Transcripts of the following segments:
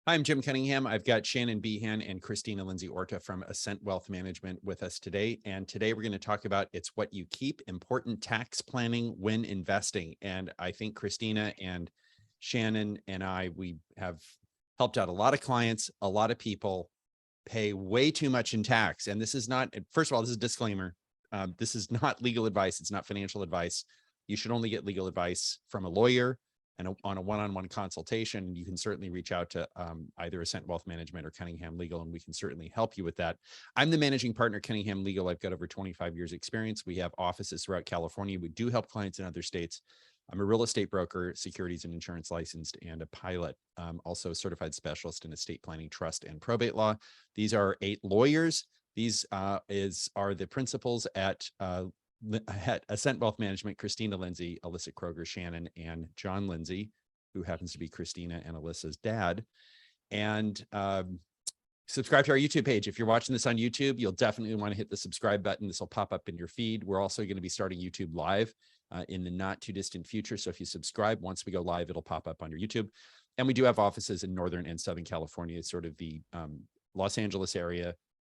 Hi, I'm Jim Cunningham. I've got Shannon Behan and Christina Lindsay Orta from Ascent Wealth Management with us today. And today we're going to talk about It's What You Keep, important tax planning when investing. And I think Christina and Shannon and we have helped out a lot of clients, a lot of people pay way too much in tax. And this is not, first of all, this is a disclaimer. This is not legal advice. It's not financial advice. You should only get legal advice from a lawyer and on a one-on-one consultation. You can certainly reach out to either Ascent Wealth Management or Cunningham Legal, and we can certainly help you with that. I'm the managing partner at Cunningham Legal. I've got over 25 years experience. We have offices throughout California. We do help clients in other states. I'm a real estate broker, securities and insurance licensed, and a pilot. Also a certified specialist in estate planning, trust, and probate law. These are 8 lawyers. These are the principals at Ascent Wealth Management: Christina Lindsay, Alyssa Kroger, Shannon, and John Lindsay, who happens to be Christina and Alyssa's dad. And subscribe to our YouTube page. If you're watching this on YouTube, you'll definitely want to hit the subscribe button. This will pop up in your feed. We're also going to be starting YouTube Live in the not too distant future. So if you subscribe, once we go live, it'll pop up on your YouTube. And we do have offices in Northern and Southern California, sort of the Los Angeles area,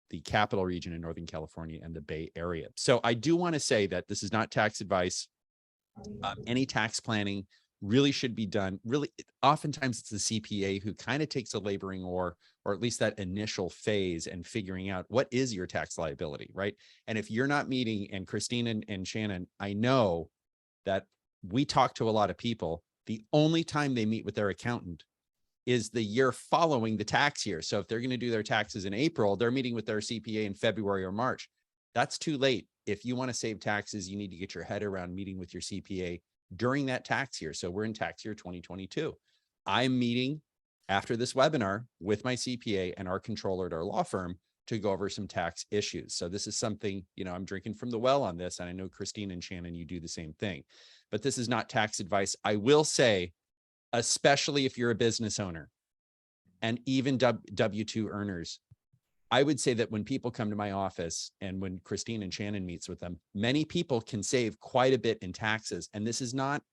the capital region in Northern California, and the Bay Area. So I do want to say that this is not tax advice. Any tax planning really should be done. Really, oftentimes it's the CPA who kind of takes a laboring oar, or at least that initial phase, and figuring out what is your tax liability, right? And if you're not meeting, and Christina and Shannon, I know that we talk to a lot of people, the only time they meet with their accountant is the year following the tax year. So if they're going to do their taxes in April, they're meeting with their CPA in February or March. That's too late. If you want to save taxes, you need to get your head around meeting with your CPA during that tax year. So we're in tax year 2022. I'm meeting after this webinar with my CPA and our controller at our law firm to go over some tax issues. So this is something, I'm drinking from the well on this. And I know Christine and Shannon, you do the same thing, but this is not tax advice. I will say, especially if you're a business owner and even W-2 earners, I would say that when people come to my office and when Christine and Shannon meets with them, many people can save quite a bit in taxes. And this is not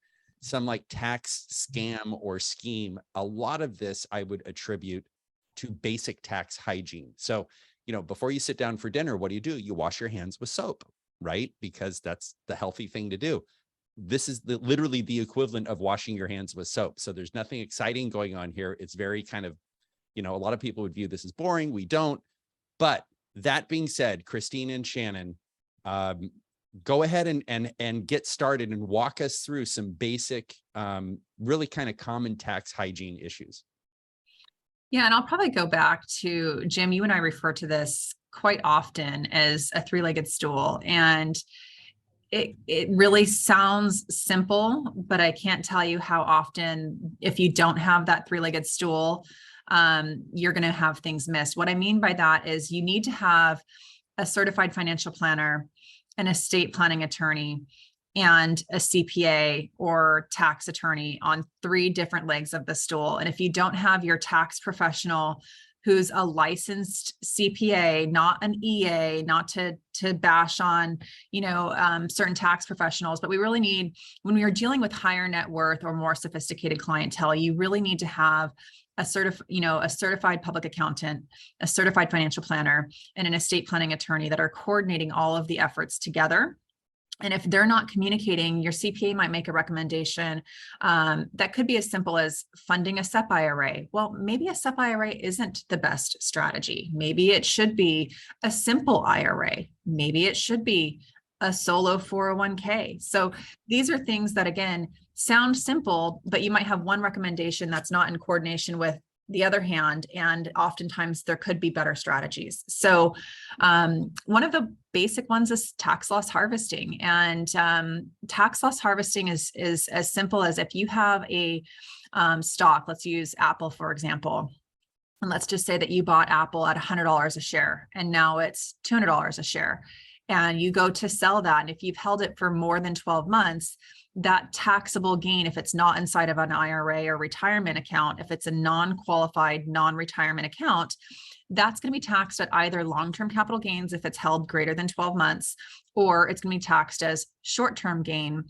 some like tax scam or scheme. A lot of this I would attribute to basic tax hygiene. So, before you sit down for dinner, what do? You wash your hands with soap, right? Because that's the healthy thing to do. This is literally the equivalent of washing your hands with soap. So there's nothing exciting going on here. It's very kind of, a lot of people would view this as boring. We don't. But that being said, Christine and Shannon, go ahead and get started and walk us through some basic, really kind of common tax hygiene issues. Yeah, and I'll probably go back to, Jim, you and I refer to this quite often as a 3-legged stool. And it really sounds simple, but I can't tell you how often, if you don't have that 3-legged stool, you're going to have things missed. What I mean by that is you need to have a certified financial planner, an estate planning attorney, and a CPA or tax attorney on 3 different legs of the stool. And if you don't have your tax professional who's a licensed CPA, not an EA, not to bash on, certain tax professionals, but we really need, when we are dealing with higher net worth or more sophisticated clientele, you really need to have a certified public accountant, a certified financial planner, and an estate planning attorney that are coordinating all of the efforts together. And if they're not communicating, your CPA might make a recommendation that could be as simple as funding a SEP IRA. Well, maybe a SEP IRA isn't the best strategy. Maybe it should be a simple IRA. Maybe it should be a solo 401k. So these are things that, again, sound simple, but you might have one recommendation that's not in coordination with the other hand, and oftentimes there could be better strategies. So one of the basic ones is tax loss harvesting. And tax loss harvesting is as simple as, if you have a stock, let's use Apple, for example, and let's just say that you bought Apple at $100 a share, and now it's $200 a share. And you go to sell that. And if you've held it for more than 12 months, that taxable gain, if it's not inside of an IRA or retirement account, if it's a non-qualified, non-retirement account, that's going to be taxed at either long-term capital gains if it's held greater than 12 months, or it's going to be taxed as short-term gain.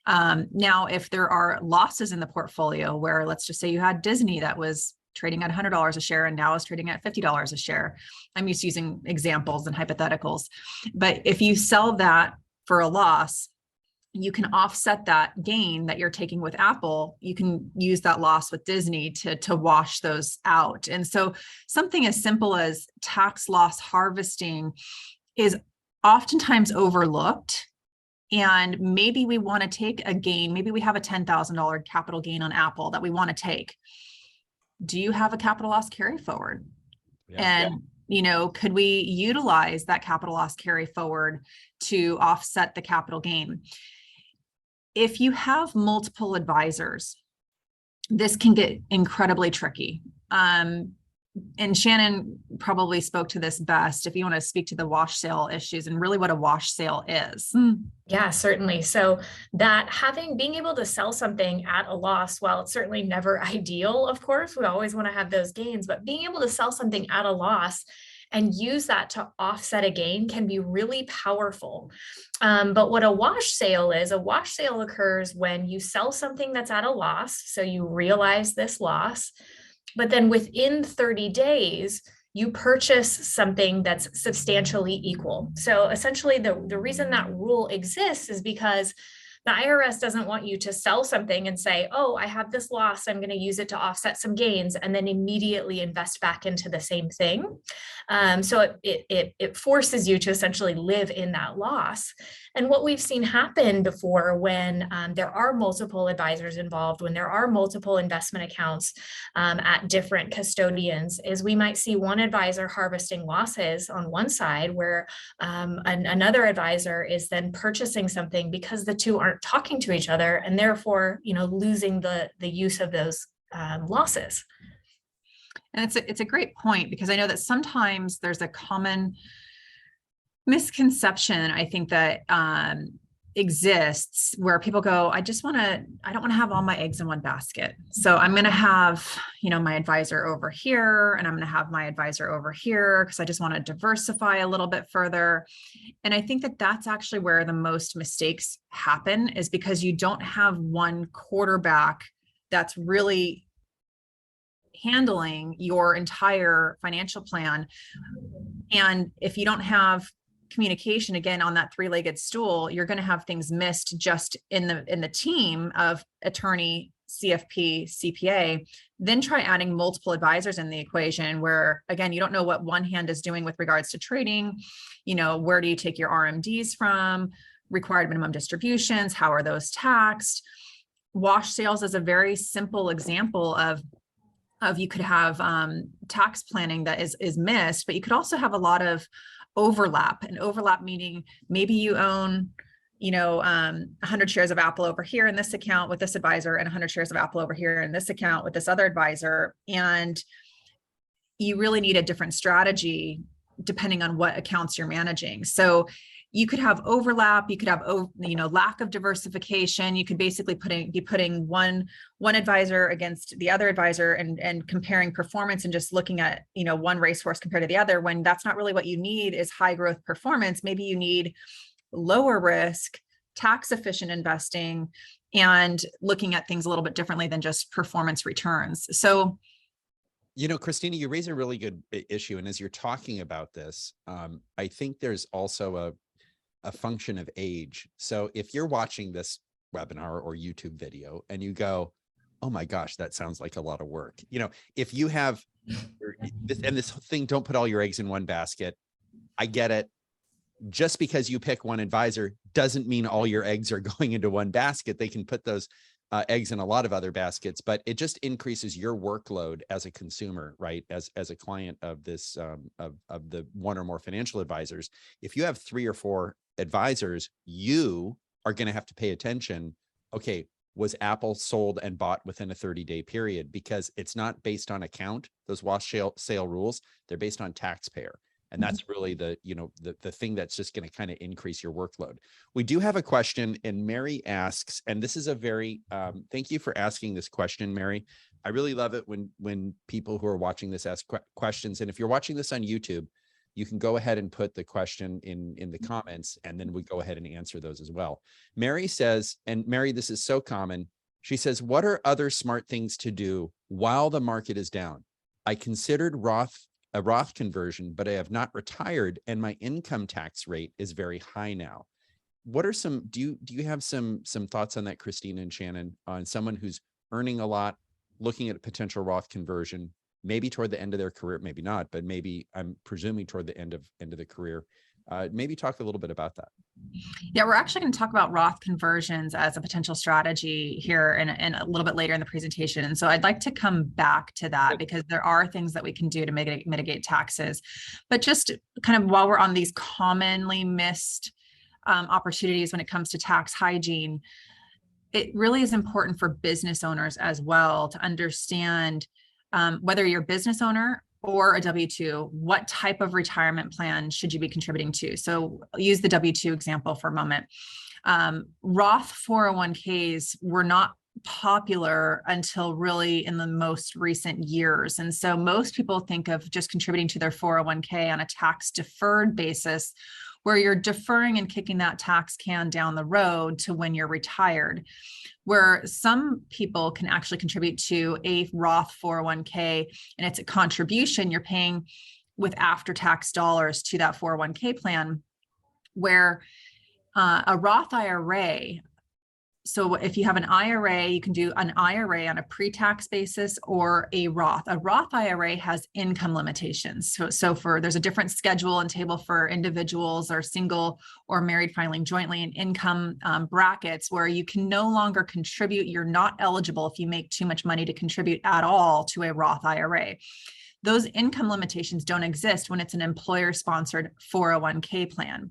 Now, if there are losses in the portfolio where, let's just say you had Disney that was trading at $100 a share and now is trading at $50 a share. I'm used to using examples and hypotheticals. But if you sell that for a loss, you can offset that gain that you're taking with Apple. You can use that loss with Disney to wash those out. And so something as simple as tax loss harvesting is oftentimes overlooked. And maybe we want to take a gain. Maybe we have a $10,000 capital gain on Apple that we want to take. Do you have a capital loss carry forward? Yeah. And could we utilize that capital loss carry forward to offset the capital gain? If you have multiple advisors, this can get incredibly tricky. And Shannon probably spoke to this best if you want to speak to the wash sale issues and really what a wash sale is. Yeah, certainly. So being able to sell something at a loss, while it's certainly never ideal, of course, we always want to have those gains, but being able to sell something at a loss and use that to offset a gain can be really powerful. But what a wash sale occurs when you sell something that's at a loss. So you realize this loss, but then within 30 days, you purchase something that's substantially equal. So essentially the reason that rule exists is because the IRS doesn't want you to sell something and say, oh, I have this loss, I'm going to use it to offset some gains, and then immediately invest back into the same thing. So it forces you to essentially live in that loss. And what we've seen happen before when there are multiple advisors involved, when there are multiple investment accounts at different custodians, is we might see one advisor harvesting losses on one side where another advisor is then purchasing something because the two aren't talking to each other, and therefore, losing the use of those losses. And it's a great point, because I know that sometimes there's a common misconception, I think, that exists where people go, I don't want to have all my eggs in one basket. So I'm going to have, my advisor over here, and I'm going to have my advisor over here because I just want to diversify a little bit further. And I think that that's actually where the most mistakes happen, is because you don't have one quarterback that's really handling your entire financial plan. And if you don't have communication, again, on that three-legged stool, you're going to have things missed just in the team of attorney, CFP, CPA. Then try adding multiple advisors in the equation where, again, you don't know what one hand is doing with regards to trading. Where do you take your RMDs from? Required minimum distributions, how are those taxed? Wash sales is a very simple example of you could have tax planning that is missed, but you could also have a lot of overlap. And overlap meaning maybe you own 100 shares of Apple over here in this account with this advisor, and 100 shares of Apple over here in this account with this other advisor. And you really need a different strategy depending on what accounts you're managing. So you could have overlap, you could have lack of diversification. You could basically be putting one advisor against the other advisor and comparing performance and just looking at one racehorse compared to the other, when that's not really what you need. Is high growth performance. Maybe you need lower risk, tax efficient investing, and looking at things a little bit differently than just performance returns. So Christina, you raise a really good issue. And as you're talking about this, I think there's also a function of age. So if you're watching this webinar or YouTube video and you go, oh my gosh, that sounds like a lot of work. If you have this thing, don't put all your eggs in one basket. I get it. Just because you pick one advisor doesn't mean all your eggs are going into one basket. They can put those eggs in a lot of other baskets, but it just increases your workload as a consumer, right? As a client of this, of the one or more financial advisors. If you have 3 or 4 advisors, you are going to have to pay attention. Okay, was Apple sold and bought within a 30-day period? Because it's not based on account. Those wash sale rules, they're based on taxpayer. And that's really the thing that's just going to kind of increase your workload. We do have a question, and Mary asks, and this is a very, thank you for asking this question, Mary. I really love it when people who are watching this ask questions. And if you're watching this on YouTube, you can go ahead and put the question in the comments, and then we go ahead and answer those as well. Mary says, and Mary, this is so common. She says, what are other smart things to do while the market is down? I considered a Roth conversion, but I have not retired and my income tax rate is very high now. What are some, do you have some thoughts on that, Christina and Shannon, on someone who's earning a lot, looking at a potential Roth conversion, maybe toward the end of their career, maybe not, but maybe I'm presuming toward the end of the career. Maybe talk a little bit about that. Yeah, we're actually going to talk about Roth conversions as a potential strategy here in a little bit later in the presentation. And so I'd like to come back to that because there are things that we can do to mitigate taxes. But just kind of while we're on these commonly missed opportunities when it comes to tax hygiene, it really is important for business owners as well to understand whether you're a business owner or a W-2, what type of retirement plan should you be contributing to? So I'll use the W-2 example for a moment. Roth 401ks were not popular until really in the most recent years. And so most people think of just contributing to their 401k on a tax deferred basis, where you're deferring and kicking that tax can down the road to when you're retired. Where some people can actually contribute to a Roth 401k, and it's a contribution you're paying with after-tax dollars to that 401k plan, where a Roth IRA, so if you have an IRA, you can do an IRA on a pre-tax basis or a Roth. A Roth IRA has income limitations. So there's a different schedule and table for individuals or single or married filing jointly in income brackets where you can no longer contribute. You're not eligible if you make too much money to contribute at all to a Roth IRA. Those income limitations don't exist when it's an employer-sponsored 401k plan.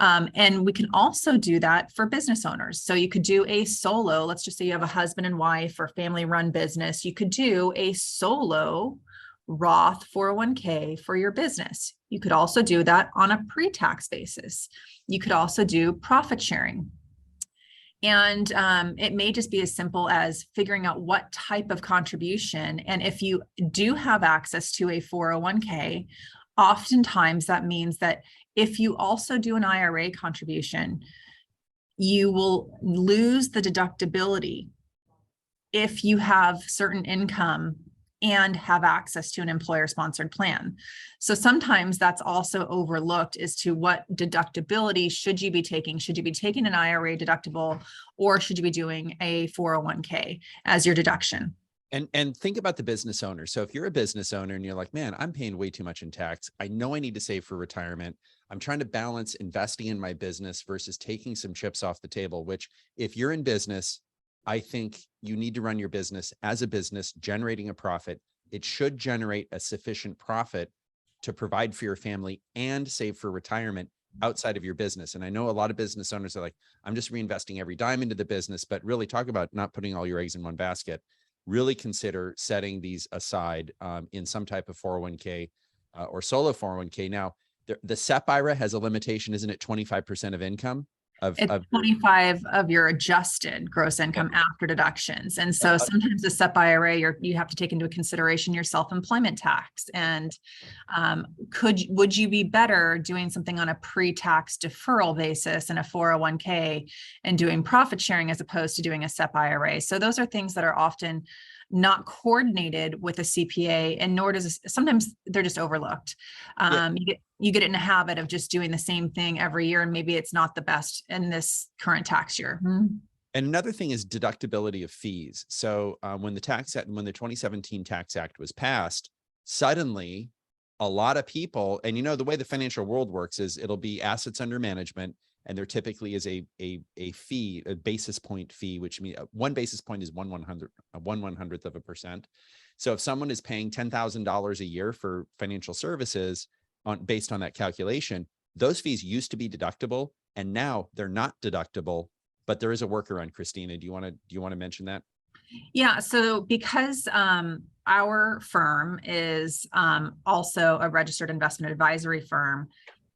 And we can also do that for business owners. So you could do a solo, let's just say you have a husband and wife or family-run business. You could do a solo Roth 401k for your business. You could also do that on a pre-tax basis. You could also do profit sharing. And it may just be as simple as figuring out what type of contribution. And if you do have access to a 401k, oftentimes that means that if you also do an IRA contribution, you will lose the deductibility if you have certain income and have access to an employer-sponsored plan. So sometimes that's also overlooked as to what deductibility should you be taking? Should you be taking an IRA deductible or should you be doing a 401k as your deduction? And think about the business owner. So if you're a business owner and you're like, man, I'm paying way too much in tax. I know I need to save for retirement. I'm trying to balance investing in my business versus taking some chips off the table, which if you're in business, I think you need to run your business as a business generating a profit. It should generate a sufficient profit to provide for your family and save for retirement outside of your business. And I know a lot of business owners are like, I'm just reinvesting every dime into the business, but really talk about not putting all your eggs in one basket. Really consider setting these aside in some type of 401k or solo 401k. Now, the SEP IRA has a limitation, isn't it? 25% of income. It's 25 of your adjusted gross income after deductions. And so sometimes the SEP IRA, you have to take into consideration your self-employment tax. And would you be better doing something on a pre-tax deferral basis in a 401k and doing profit sharing as opposed to doing a SEP IRA? So those are things that are often not coordinated with a CPA, and nor does sometimes they're just overlooked. You get in a habit of just doing the same thing every year, and maybe it's not the best in this current tax year. And another thing is deductibility of fees. So when the 2017 Tax Act was passed, suddenly a lot of people, and the way the financial world works is it'll be assets under management, and there typically is a fee, a basis point fee, which means 1 basis point is 1/100th of a percent. So if someone is paying $10,000 a year for financial services based on that calculation, those fees used to be deductible, and now they're not deductible. But there is a workaround. Christina, do you want to mention that? Yeah. So because our firm is also a registered investment advisory firm,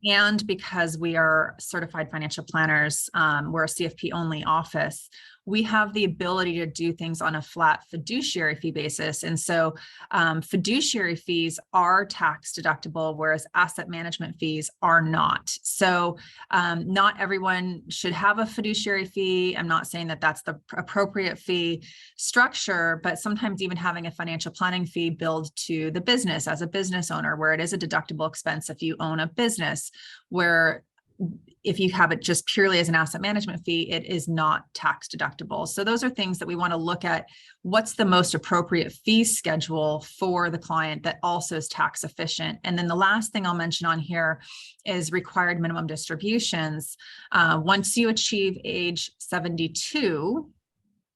and because we are certified financial planners, we're a CFP only office, we have the ability to do things on a flat fiduciary fee basis. And so fiduciary fees are tax deductible, whereas asset management fees are not. So not everyone should have a fiduciary fee. I'm not saying that that's the appropriate fee structure, but sometimes even having a financial planning fee billed to the business as a business owner, where it is a deductible expense if you own a business, where if you have it just purely as an asset management fee, it is not tax deductible. So those are things that we want to look at. What's the most appropriate fee schedule for the client that also is tax efficient? And then the last thing I'll mention on here is required minimum distributions. Once you achieve age 72,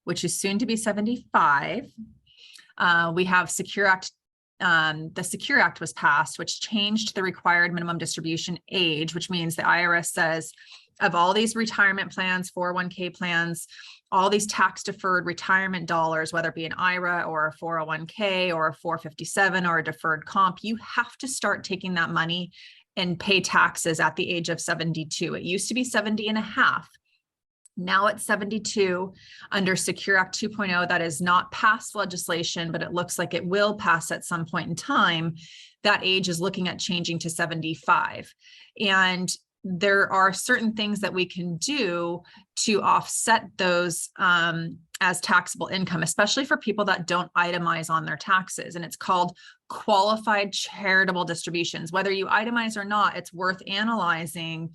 which is soon to be 75, we have Secure Act. The Secure Act was passed, which changed the required minimum distribution age, which means the IRS says of all these retirement plans, 401k plans, all these tax deferred retirement dollars, whether it be an IRA or a 401k or a 457 or a deferred comp, you have to start taking that money and pay taxes at the age of 72. It used to be 70 and a half. Now it's 72 under Secure Act 2.0. That is not passed legislation, but it looks like it will pass at some point in time. That age is looking at changing to 75. And there are certain things that we can do to offset those as taxable income, especially for people that don't itemize on their taxes. And it's called qualified charitable distributions. Whether you itemize or not, it's worth analyzing.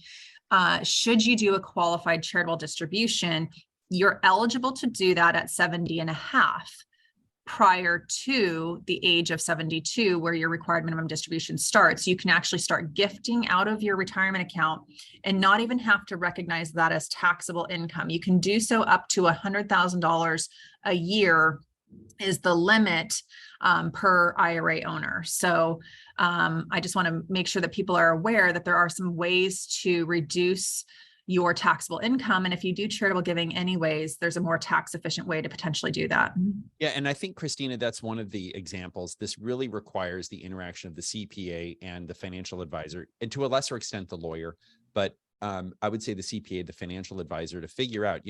Should you do a qualified charitable distribution, you're eligible to do that at 70 and a half prior to the age of 72, where your required minimum distribution starts. You can actually start gifting out of your retirement account and not even have to recognize that as taxable income. You can do so up to $100,000 a year is the limit per IRA owner. So I just want to make sure that people are aware that there are some ways to reduce your taxable income. And if you do charitable giving anyways, there's a more tax efficient way to potentially do that. Yeah. And I think, Christina, that's one of the examples. This really requires the interaction of the CPA and the financial advisor, and to a lesser extent, the lawyer. But I would say the CPA, the financial advisor, to figure out,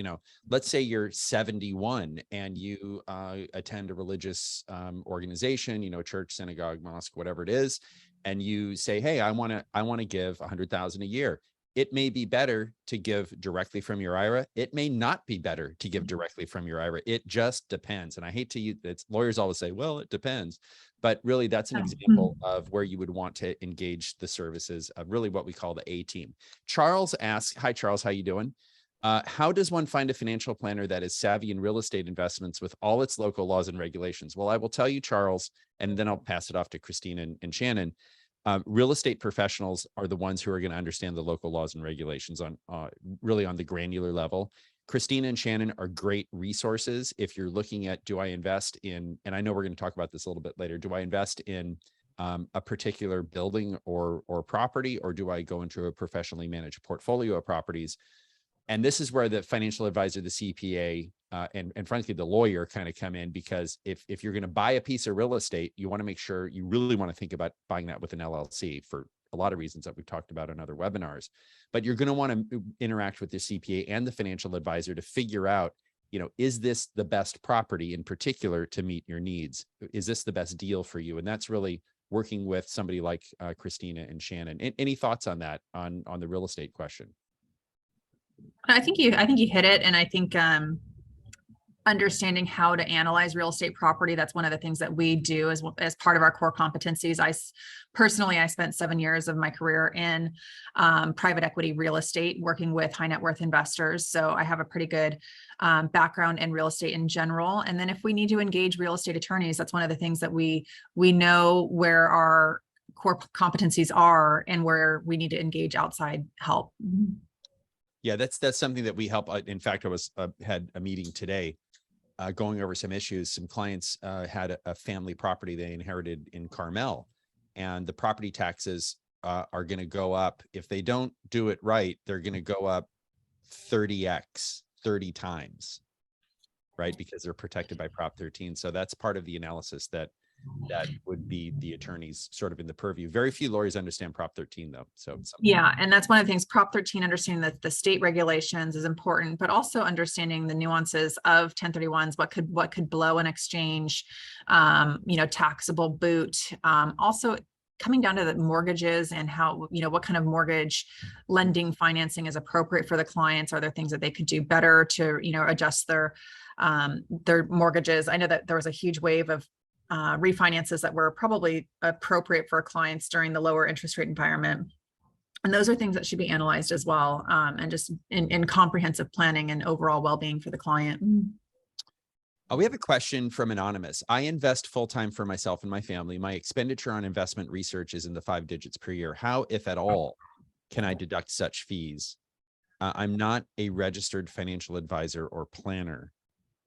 let's say you're 71 and you attend a religious organization, church, synagogue, mosque, whatever it is. And you say, hey, I want to give $100,000 a year. It may be better to give directly from your IRA. It may not be better to give directly from your IRA. It just depends. And I hate to use it. Lawyers always say, well, it depends. But really, that's an example of where you would want to engage the services of really what we call the A team. Charles asks, hi, Charles, how you doing? How does one find a financial planner that is savvy in real estate investments with all its local laws and regulations? Well, I will tell you, Charles, and then I'll pass it off to Christine and Shannon. Real estate professionals are the ones who are going to understand the local laws and regulations on really on the granular level. Christina and Shannon are great resources. If you're looking at, do I invest in, and I know we're going to talk about this a little bit later, do I invest in a particular building or property, or do I go into a professionally managed portfolio of properties? And this is where the financial advisor, the CPA, and frankly, the lawyer kind of come in, because if you're going to buy a piece of real estate, you want to make sure, you really want to think about buying that with an LLC for a lot of reasons that we've talked about in other webinars. But you're going to want to interact with the CPA and the financial advisor to figure out, is this the best property in particular to meet your needs? Is this the best deal for you? And that's really working with somebody like Christina and Shannon. Any thoughts on that, on the real estate question? I think you hit it. And I think understanding how to analyze real estate property, that's one of the things that we do as part of our core competencies. I spent 7 years of my career in private equity real estate, working with high net worth investors. So I have a pretty good background in real estate in general. And then if we need to engage real estate attorneys, that's one of the things that we know where our core competencies are and where we need to engage outside help. Yeah, that's something that we help. In fact, I had a meeting today going over some issues. Some clients had a family property they inherited in Carmel, and the property taxes are going to go up. If they don't do it right, they're going to go up 30x, 30 times, right? Because they're protected by Prop 13. So that's part of the analysis that that would be the attorneys sort of in the purview. Very few lawyers understand Prop 13 though. So yeah, and that's one of the things, Prop 13, understanding that the state regulations is important, but also understanding the nuances of 1031s, what could blow an exchange, taxable boot, also coming down to the mortgages and how, what kind of mortgage lending financing is appropriate for the clients. Are there things that they could do better to, adjust their mortgages? I know that there was a huge wave of refinances that were probably appropriate for clients during the lower interest rate environment. And those are things that should be analyzed as well, and just in comprehensive planning and overall well-being for the client. We have a question from Anonymous. I invest full-time for myself and my family. My expenditure on investment research is in the 5 digits per year. How, if at all, can I deduct such fees? I'm not a registered financial advisor or planner.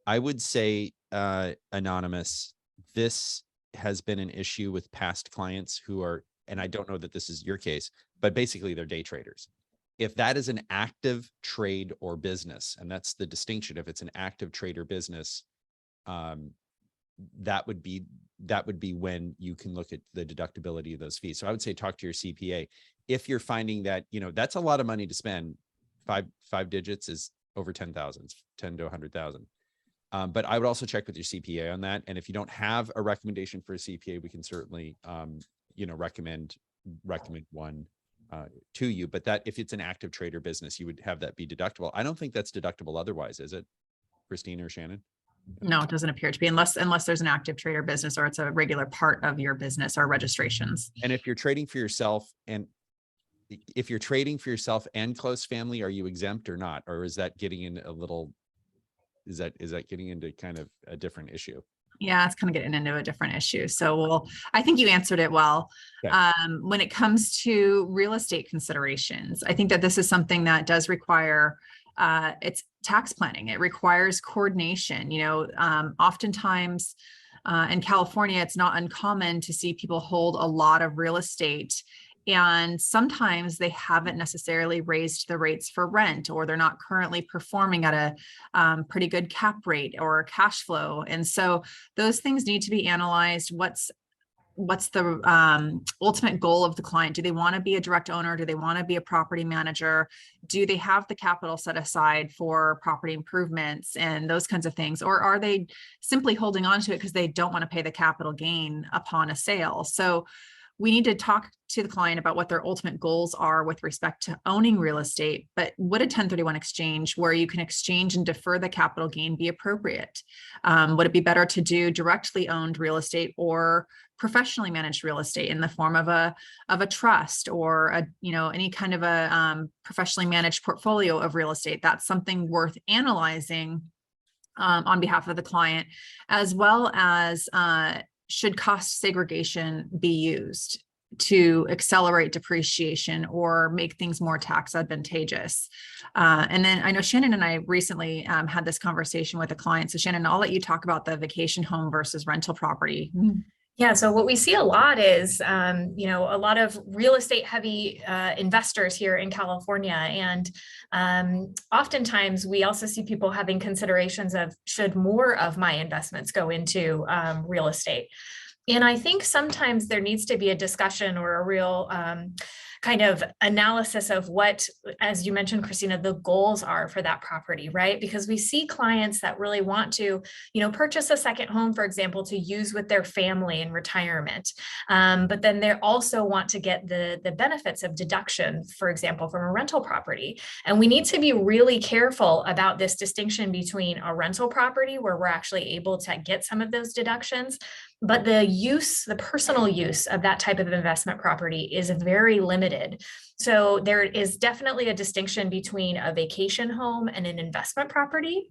I would say, Anonymous, this has been an issue with past clients who are, and I don't know that this is your case, but basically they're day traders. If that is an active trade or business, and that's the distinction, if it's an active trade or business, that would be when you can look at the deductibility of those fees. So I would say talk to your CPA. If you're finding that, that's a lot of money to spend. Five digits is over 10,000, 10 to 100,000. But I would also check with your CPA on that. And if you don't have a recommendation for a CPA, we can certainly, recommend one to you. But that if it's an active trade or business, you would have that be deductible. I don't think that's deductible otherwise, is it, Christine or Shannon? No, it doesn't appear to be, unless there's an active trade or business, or it's a regular part of your business or registrations. And if you're trading for yourself and close family, are you exempt or not? Or is that getting in a little? Is that getting into kind of a different issue? Yeah, it's kind of getting into a different issue. So I think you answered it well. Okay. When it comes to real estate considerations, I think that this is something that does require, it's tax planning. It requires coordination. Oftentimes in California, it's not uncommon to see people hold a lot of real estate, and sometimes they haven't necessarily raised the rates for rent, or they're not currently performing at a pretty good cap rate or cash flow. And so those things need to be analyzed. What's the ultimate goal of the client? Do they want to be a direct owner? Do they want to be a property manager? Do they have the capital set aside for property improvements and those kinds of things? Or are they simply holding on to it because they don't want to pay the capital gain upon a sale? So we need to talk to the client about what their ultimate goals are with respect to owning real estate. But would a 1031 exchange where you can exchange and defer the capital gain be appropriate? Would it be better to do directly owned real estate or professionally managed real estate in the form of a trust or any kind of a professionally managed portfolio of real estate? That's something worth analyzing on behalf of the client, as well as should cost segregation be used to accelerate depreciation or make things more tax advantageous? And then I know Shannon and I recently had this conversation with a client. So Shannon, I'll let you talk about the vacation home versus rental property. Yeah, so what we see a lot is, a lot of real estate heavy investors here in California. And oftentimes we also see people having considerations of, should more of my investments go into real estate? And I think sometimes there needs to be a discussion or a real kind of analysis of what, as you mentioned, Christina, the goals are for that property, right? Because we see clients that really want to, purchase a second home, for example, to use with their family in retirement. But then they also want to get the benefits of deduction, for example, from a rental property. And we need to be really careful about this distinction between a rental property where we're actually able to get some of those deductions, but the personal use of that type of investment property is very limited. So there is definitely a distinction between a vacation home and an investment property.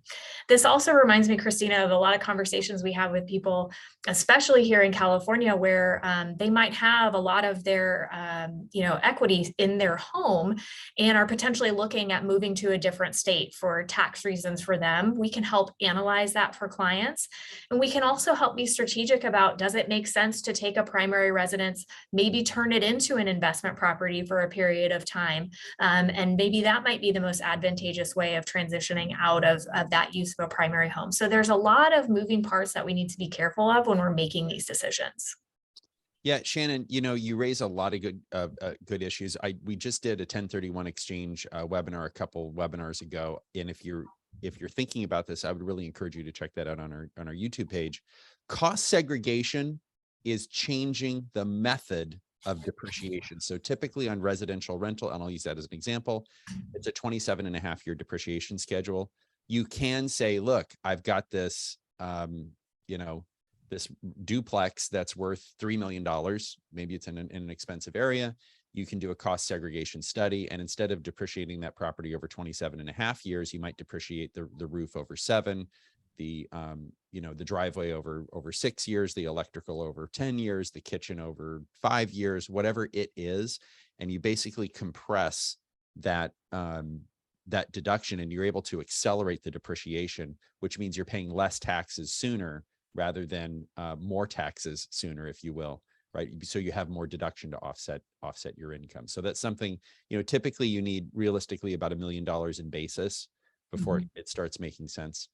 This also reminds me, Christina, of a lot of conversations we have with people, especially here in California, where they might have a lot of their, equity in their home and are potentially looking at moving to a different state for tax reasons for them. We can help analyze that for clients. And we can also help be strategic about, does it make sense to take a primary residence, maybe turn it into an investment property for a period period of time. And maybe that might be the most advantageous way of transitioning out of that use of a primary home. So there's a lot of moving parts that we need to be careful of when we're making these decisions. Yeah, Shannon, you raise a lot of good issues. We just did a 1031 exchange webinar a couple webinars ago, and if you're thinking about this, I would really encourage you to check that out on our YouTube page. Cost segregation is changing the method of depreciation. So typically on residential rental, and I'll use that as an example, it's a 27.5-year depreciation schedule. You can say, look, I've got this, this duplex that's worth $3 million. Maybe it's in an expensive area. You can do a cost segregation study. And instead of depreciating that property over 27.5 years, you might depreciate the roof over 7, the driveway over 6 years, the electrical over 10 years, the kitchen over 5 years, whatever it is. And you basically compress that, that deduction, and you're able to accelerate the depreciation, which means you're paying less taxes sooner rather than more taxes sooner, if you will, right? So you have more deduction to offset your income. So that's something, typically you need realistically about $1 million in basis before it starts making sense.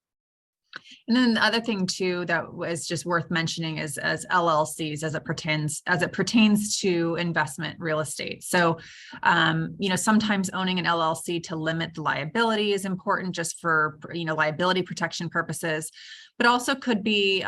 And then the other thing too that was just worth mentioning is as LLCs as it pertains to investment real estate. So, sometimes owning an LLC to limit the liability is important just for, liability protection purposes, but also could be,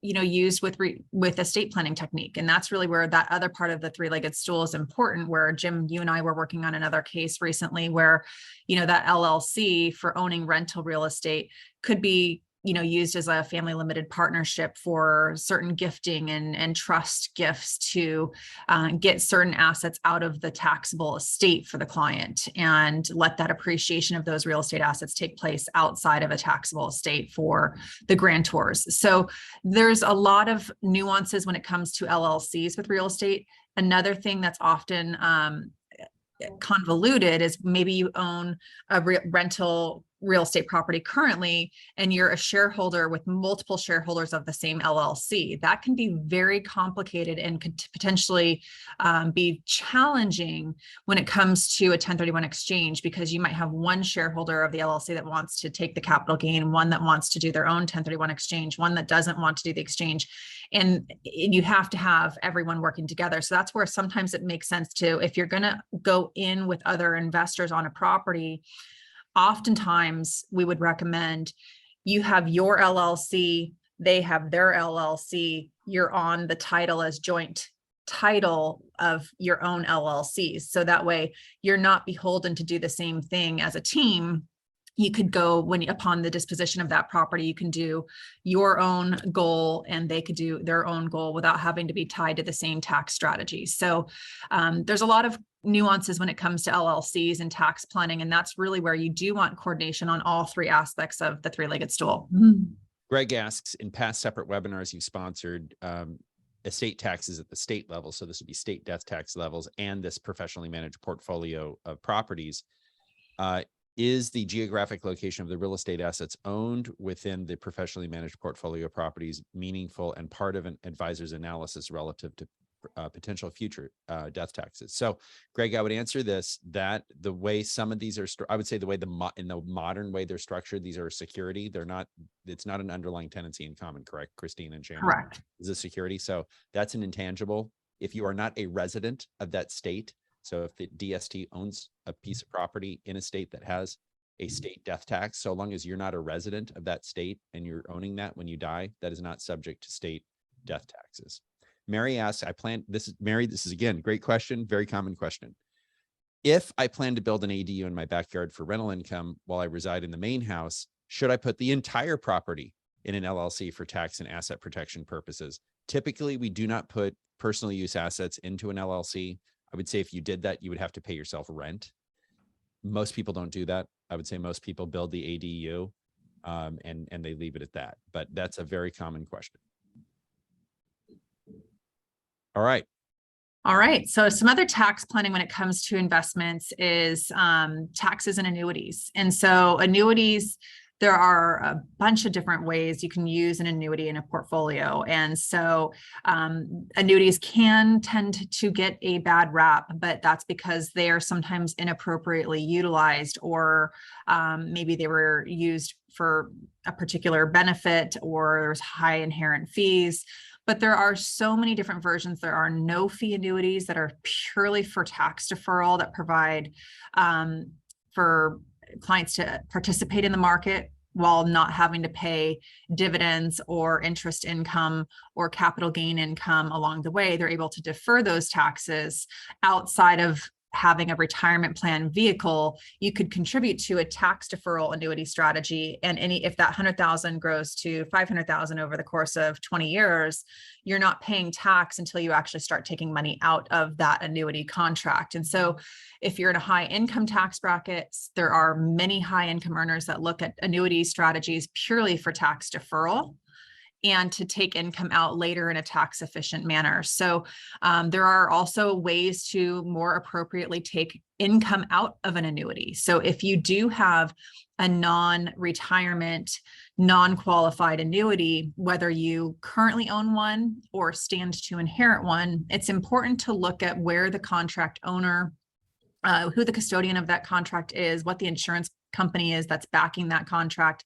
used with estate planning technique. And that's really where that other part of the three-legged stool is important, where Jim, you and I were working on another case recently where, that LLC for owning rental real estate could be, used as a family limited partnership for certain gifting and trust gifts to get certain assets out of the taxable estate for the client and let that appreciation of those real estate assets take place outside of a taxable estate for the grantors. So there's a lot of nuances when it comes to LLCs with real estate. Another thing that's often convoluted is maybe you own a rental real estate property currently, and you're a shareholder with multiple shareholders of the same LLC. That can be very complicated and could potentially be challenging when it comes to a 1031 exchange, because you might have one shareholder of the LLC that wants to take the capital gain, one that wants to do their own 1031 exchange, one that doesn't want to do the exchange. And you have to have everyone working together. So that's where sometimes it makes sense to, if you're going to go in with other investors on a property, oftentimes we would recommend you have your LLC, they have their LLC, you're on the title as joint title of your own LLCs. So that way you're not beholden to do the same thing as a team. You could go upon the disposition of that property, you can do your own goal and they could do their own goal without having to be tied to the same tax strategy. So there's a lot of nuances when it comes to LLCs and tax planning. And that's really where you do want coordination on all three aspects of the three-legged stool. Greg asks, in past separate webinars, you've sponsored estate taxes at the state level. So this would be state death tax levels and this professionally managed portfolio of properties. Is the geographic location of the real estate assets owned within the professionally managed portfolio properties meaningful and part of an advisor's analysis relative to potential future death taxes? So, Greg, I would answer this, that the way some of these are, I would say the way in the modern way they're structured, these are security. They're not, it's not an underlying tenancy in common, correct, Christine and Shannon? Correct. Is a security. So that's an intangible. If you are not a resident of that state, so if the DST owns a piece of property in a state that has a state death tax, so long as you're not a resident of that state and you're owning that when you die, that is not subject to state death taxes. Mary asks, this is again, great question, very common question. If I plan to build an ADU in my backyard for rental income while I reside in the main house, should I put the entire property in an LLC for tax and asset protection purposes? Typically, we do not put personal use assets into an LLC. I would say if you did that, you would have to pay yourself rent. Most people don't do that. I would say most people build the ADU and they leave it at that. But that's a very common question. All right. All right. So some other tax planning when it comes to investments is taxes and annuities. And so annuities, there are a bunch of different ways you can use an annuity in a portfolio. And so annuities can tend to get a bad rap, but that's because they are sometimes inappropriately utilized, or maybe they were used for a particular benefit, or there's high inherent fees. But there are so many different versions. There are no fee annuities that are purely for tax deferral, that provide for clients to participate in the market while not having to pay dividends or interest income or capital gain income along the way. They're able to defer those taxes outside of having a retirement plan vehicle. You could contribute to a tax deferral annuity strategy, and if that 100,000 grows to 500,000 over the course of 20 years, you're not paying tax until you actually start taking money out of that annuity contract. And so if you're in a high income tax bracket, there are many high income earners that look at annuity strategies purely for tax deferral and to take income out later in a tax efficient manner. So there are also ways to more appropriately take income out of an annuity. So if you do have a non-retirement, non-qualified annuity, whether you currently own one or stand to inherit one, it's important to look at where the contract owner, who the custodian of that contract is, what the insurance company is that's backing that contract.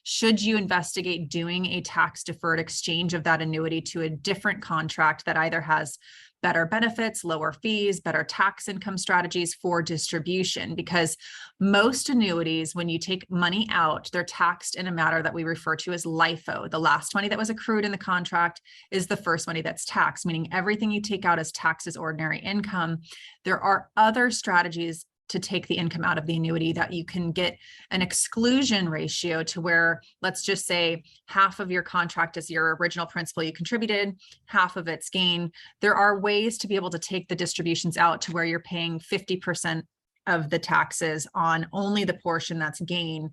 Should you investigate doing a tax deferred exchange of that annuity to a different contract that either has better benefits, lower fees, better tax income strategies for distribution? Because most annuities, when you take money out, they're taxed in a matter that we refer to as LIFO. The last money that was accrued in the contract is the first money that's taxed, meaning everything you take out as taxed as ordinary income. There are other strategies to take the income out of the annuity that you can get an exclusion ratio to, where, let's just say, half of your contract is your original principal you contributed, half of it's gain. There are ways to be able to take the distributions out to where you're paying 50% of the taxes on only the portion that's gain.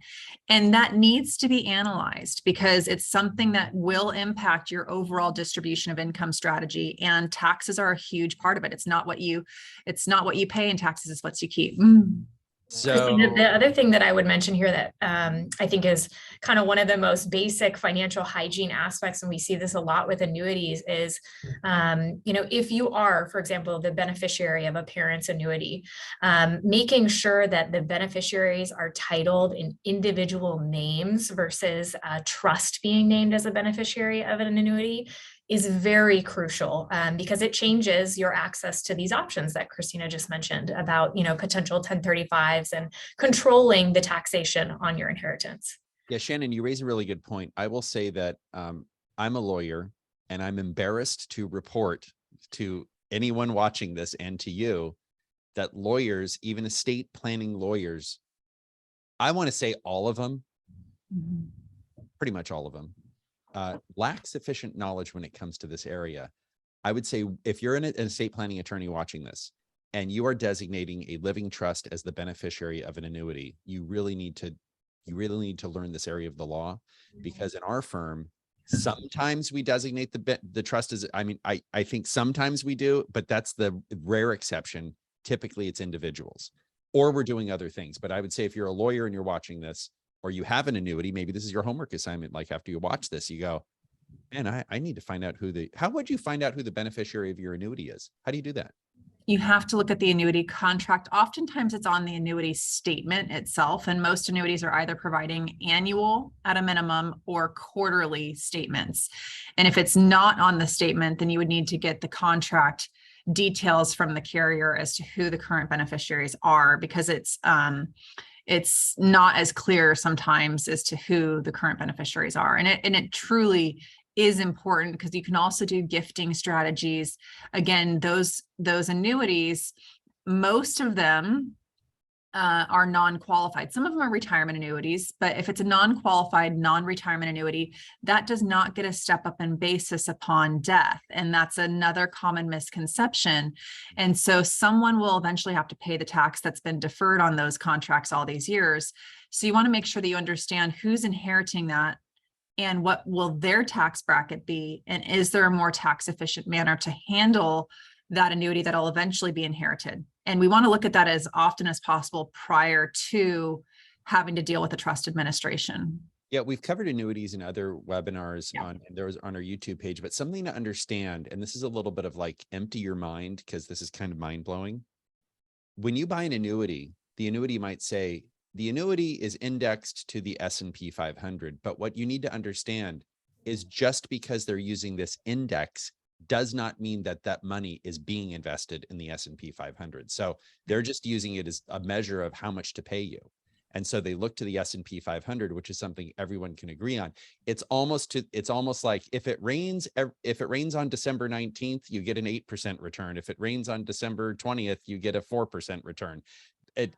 And that needs to be analyzed, because it's something that will impact your overall distribution of income strategy, and taxes are a huge part of it. It's not what you pay in taxes, it's what you keep. So Christine, the other thing that I would mention here that I think is kind of one of the most basic financial hygiene aspects, and we see this a lot with annuities, is, if you are, for example, the beneficiary of a parent's annuity, making sure that the beneficiaries are titled in individual names versus a trust being named as a beneficiary of an annuity is very crucial, because it changes your access to these options that Christina just mentioned about, potential 1035s and controlling the taxation on your inheritance. yeah, Shannon, you raise a really good point. I will say that I'm a lawyer, and I'm embarrassed to report to anyone watching this and to you that lawyers, even estate planning lawyers, I want to say all of them, pretty much all of them, lack sufficient knowledge when it comes to this area. I would say if you're an estate planning attorney watching this and you are designating a living trust as the beneficiary of an annuity, you really need to learn this area of the law, because in our firm, sometimes we designate the trust as, I think sometimes we do, but that's the rare exception. Typically it's individuals, or we're doing other things. But I would say if you're a lawyer and you're watching this, or you have an annuity, maybe this is your homework assignment. Like after you watch this, you go, man, I need to find out how would you find out who the beneficiary of your annuity is? How do you do that? You have to look at the annuity contract. Oftentimes it's on the annuity statement itself, and most annuities are either providing annual at a minimum or quarterly statements. And if it's not on the statement, then you would need to get the contract details from the carrier as to who the current beneficiaries are, because it's not as clear sometimes as to who the current beneficiaries are. And it truly is important, because you can also do gifting strategies. Again, those annuities, most of them are non-qualified. Some of them are retirement annuities, but if it's a non-qualified, non-retirement annuity, that does not get a step up in basis upon death. And that's another common misconception. And so someone will eventually have to pay the tax that's been deferred on those contracts all these years. So you want to make sure that you understand who's inheriting that and what will their tax bracket be, and is there a more tax efficient manner to handle that annuity that'll eventually be inherited. And we want to look at that as often as possible prior to having to deal with the trust administration. Yeah, we've covered annuities in other webinars Yeah. on our YouTube page, but something to understand, and this is a little bit of like empty your mind because this is kind of mind blowing. When you buy an annuity, the annuity might say the annuity is indexed to the S&P 500, but what you need to understand is just because they're using this index does not mean that that money is being invested in the S&P 500. So they're just using it as a measure of how much to pay you. And so they look to the S&P 500, which is something everyone can agree on. It's almost like if it rains on December 19th, you get an 8% return. If it rains on December 20th, you get a 4% return. It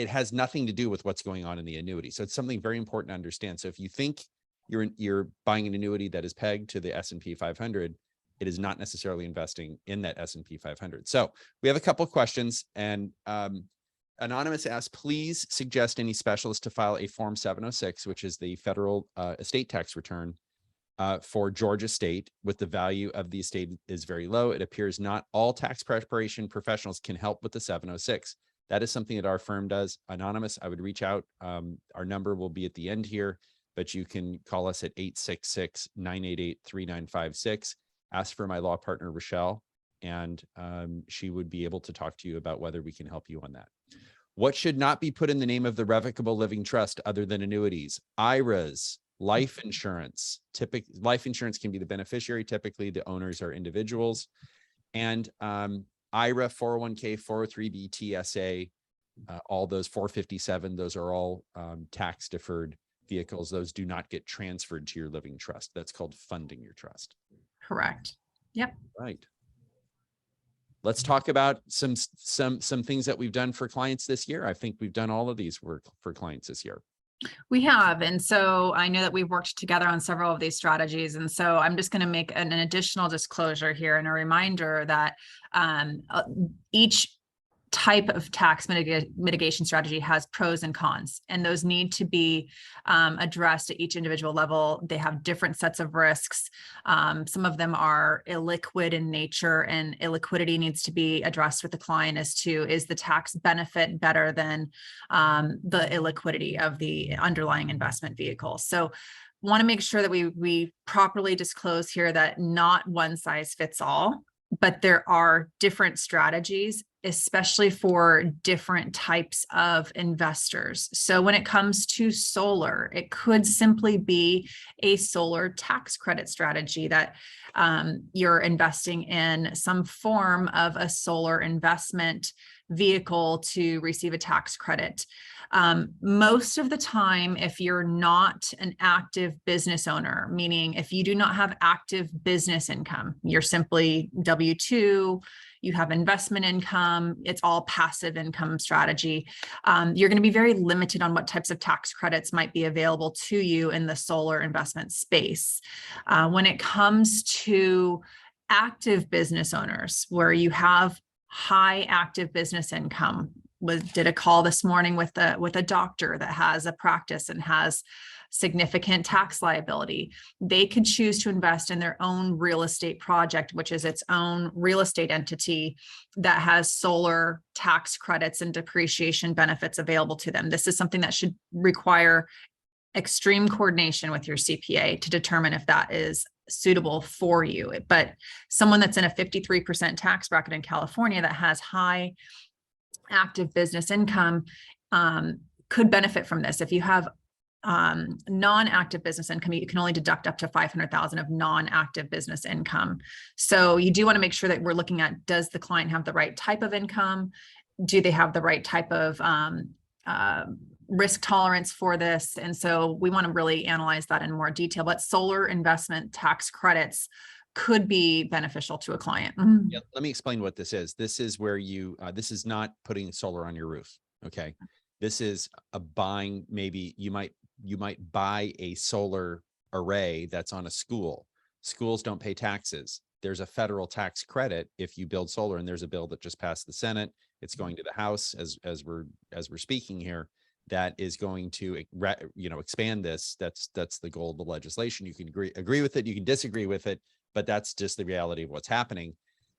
has nothing to do with what's going on in the annuity. So it's something very important to understand. So if you think you're buying an annuity that is pegged to the S&P 500, it is not necessarily investing in that S&P 500. So we have a couple of questions, and Anonymous asks, please suggest any specialist to file a Form 706, which is the federal estate tax return for Georgia state, with the value of the estate is very low. It appears not all tax preparation professionals can help with the 706. That is something that our firm does. Anonymous, I would reach out. Our number will be at the end here, but you can call us at 866-988-3956. Ask for my law partner, Rochelle, and she would be able to talk to you about whether we can help you on that. What should not be put in the name of the revocable living trust other than annuities? IRAs, life insurance. Life insurance can be the beneficiary. Typically, the owners are individuals. And IRA, 401k, 403b, TSA, all those 457, those are all tax deferred vehicles. Those do not get transferred to your living trust. That's called funding your trust. Correct. Yep. Right. Let's talk about some things that we've done for clients this year. I think we've done all of these work for clients this year. We have. And so I know that we've worked together on several of these strategies. And so I'm just going to make an additional disclosure here and a reminder that each type of tax mitigation strategy has pros and cons, and those need to be addressed at each individual level. They have different sets of risks. Some of them are illiquid in nature, and illiquidity needs to be addressed with the client as to, is the tax benefit better than the illiquidity of the underlying investment vehicle? So want to make sure that we properly disclose here that not one size fits all, but there are different strategies, especially for different types of investors. So when it comes to solar, it could simply be a solar tax credit strategy that you're investing in some form of a solar investment vehicle to receive a tax credit. Most of the time, if you're not an active business owner, meaning if you do not have active business income, you're simply W-2, you have investment income, it's all passive income strategy, you're going to be very limited on what types of tax credits might be available to you in the solar investment space. When it comes to active business owners, where you have high active business income, did a call this morning with a doctor that has a practice and has significant tax liability. They could choose to invest in their own real estate project, which is its own real estate entity that has solar tax credits and depreciation benefits available to them. This is something that should require extreme coordination with your CPA to determine if that is suitable for you. But someone that's in a 53% tax bracket in California that has high active business income could benefit from this. If you have non-active business income, you can only deduct up to $500,000 of non-active business income. So you do want to make sure that we're looking at, does the client have the right type of income? Do they have the right type of risk tolerance for this? And so we want to really analyze that in more detail. But solar investment tax credits could be beneficial to a client. Yeah, let me explain what this is. This is where you, this is not putting solar on your roof. Okay. This is a buying, maybe you might buy a solar array that's on a school. Schools don't pay taxes. There's a federal tax credit if you build solar, and there's a bill that just passed the Senate. It's going to the House as we're speaking here. That is going to, expand this. That's the goal of the legislation. You can agree with it. You can disagree with it, but that's just the reality of what's happening.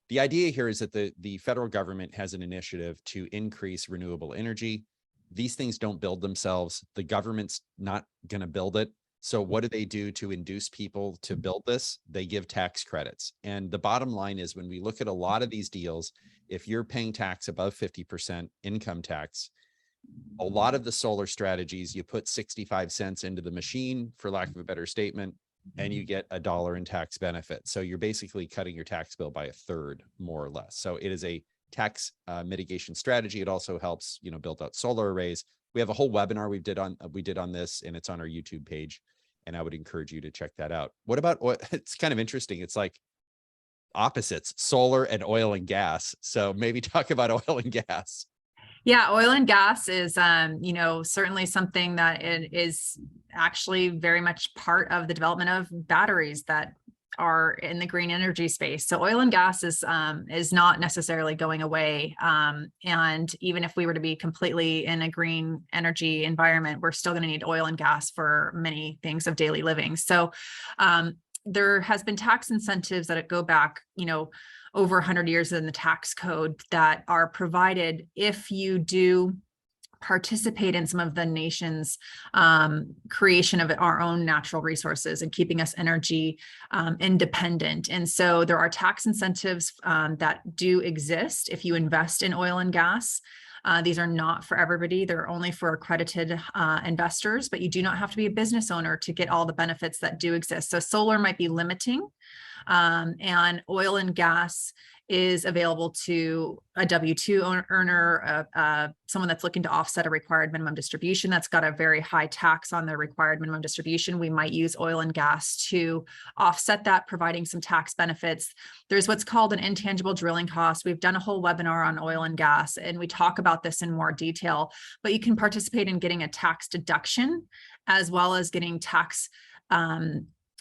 The idea here is that the federal government has an initiative to increase renewable energy. these things don't build themselves. The government's not going to build it. So what do they do to induce people to build this? They give tax credits. And the bottom line is, when we look at a lot of these deals, if you're paying tax above 50% income tax, a lot of the solar strategies, you put 65 cents into the machine, for lack of a better statement, and you get $1 in tax benefit. So you're basically cutting your tax bill by a third, more or less. So it is a tax mitigation strategy. It also helps, build out solar arrays. We have a whole webinar we did on this, and it's on our YouTube page, and I would encourage you to check that out. What about oil? It's kind of interesting. It's like opposites, solar and oil and gas. So maybe talk about oil and gas. Yeah, oil and gas is, certainly something that it is actually very much part of the development of batteries that are in the green energy space. So oil and gas is not necessarily going away. And even if we were to be completely in a green energy environment, we're still going to need oil and gas for many things of daily living. So there has been tax incentives that go back, over 100 years in the tax code that are provided if you do participate in some of the nation's creation of our own natural resources and keeping us energy independent. And so there are tax incentives that do exist if you invest in oil and gas. These are not for everybody. They're only for accredited investors, but you do not have to be a business owner to get all the benefits that do exist. So solar might be limiting, and oil and gas is available to a W-2 earner, someone that's looking to offset a required minimum distribution that's got a very high tax on the required minimum distribution. We might use oil and gas to offset that, providing some tax benefits. There's what's called an intangible drilling cost. We've done a whole webinar on oil and gas, and we talk about this in more detail, but you can participate in getting a tax deduction as well as getting tax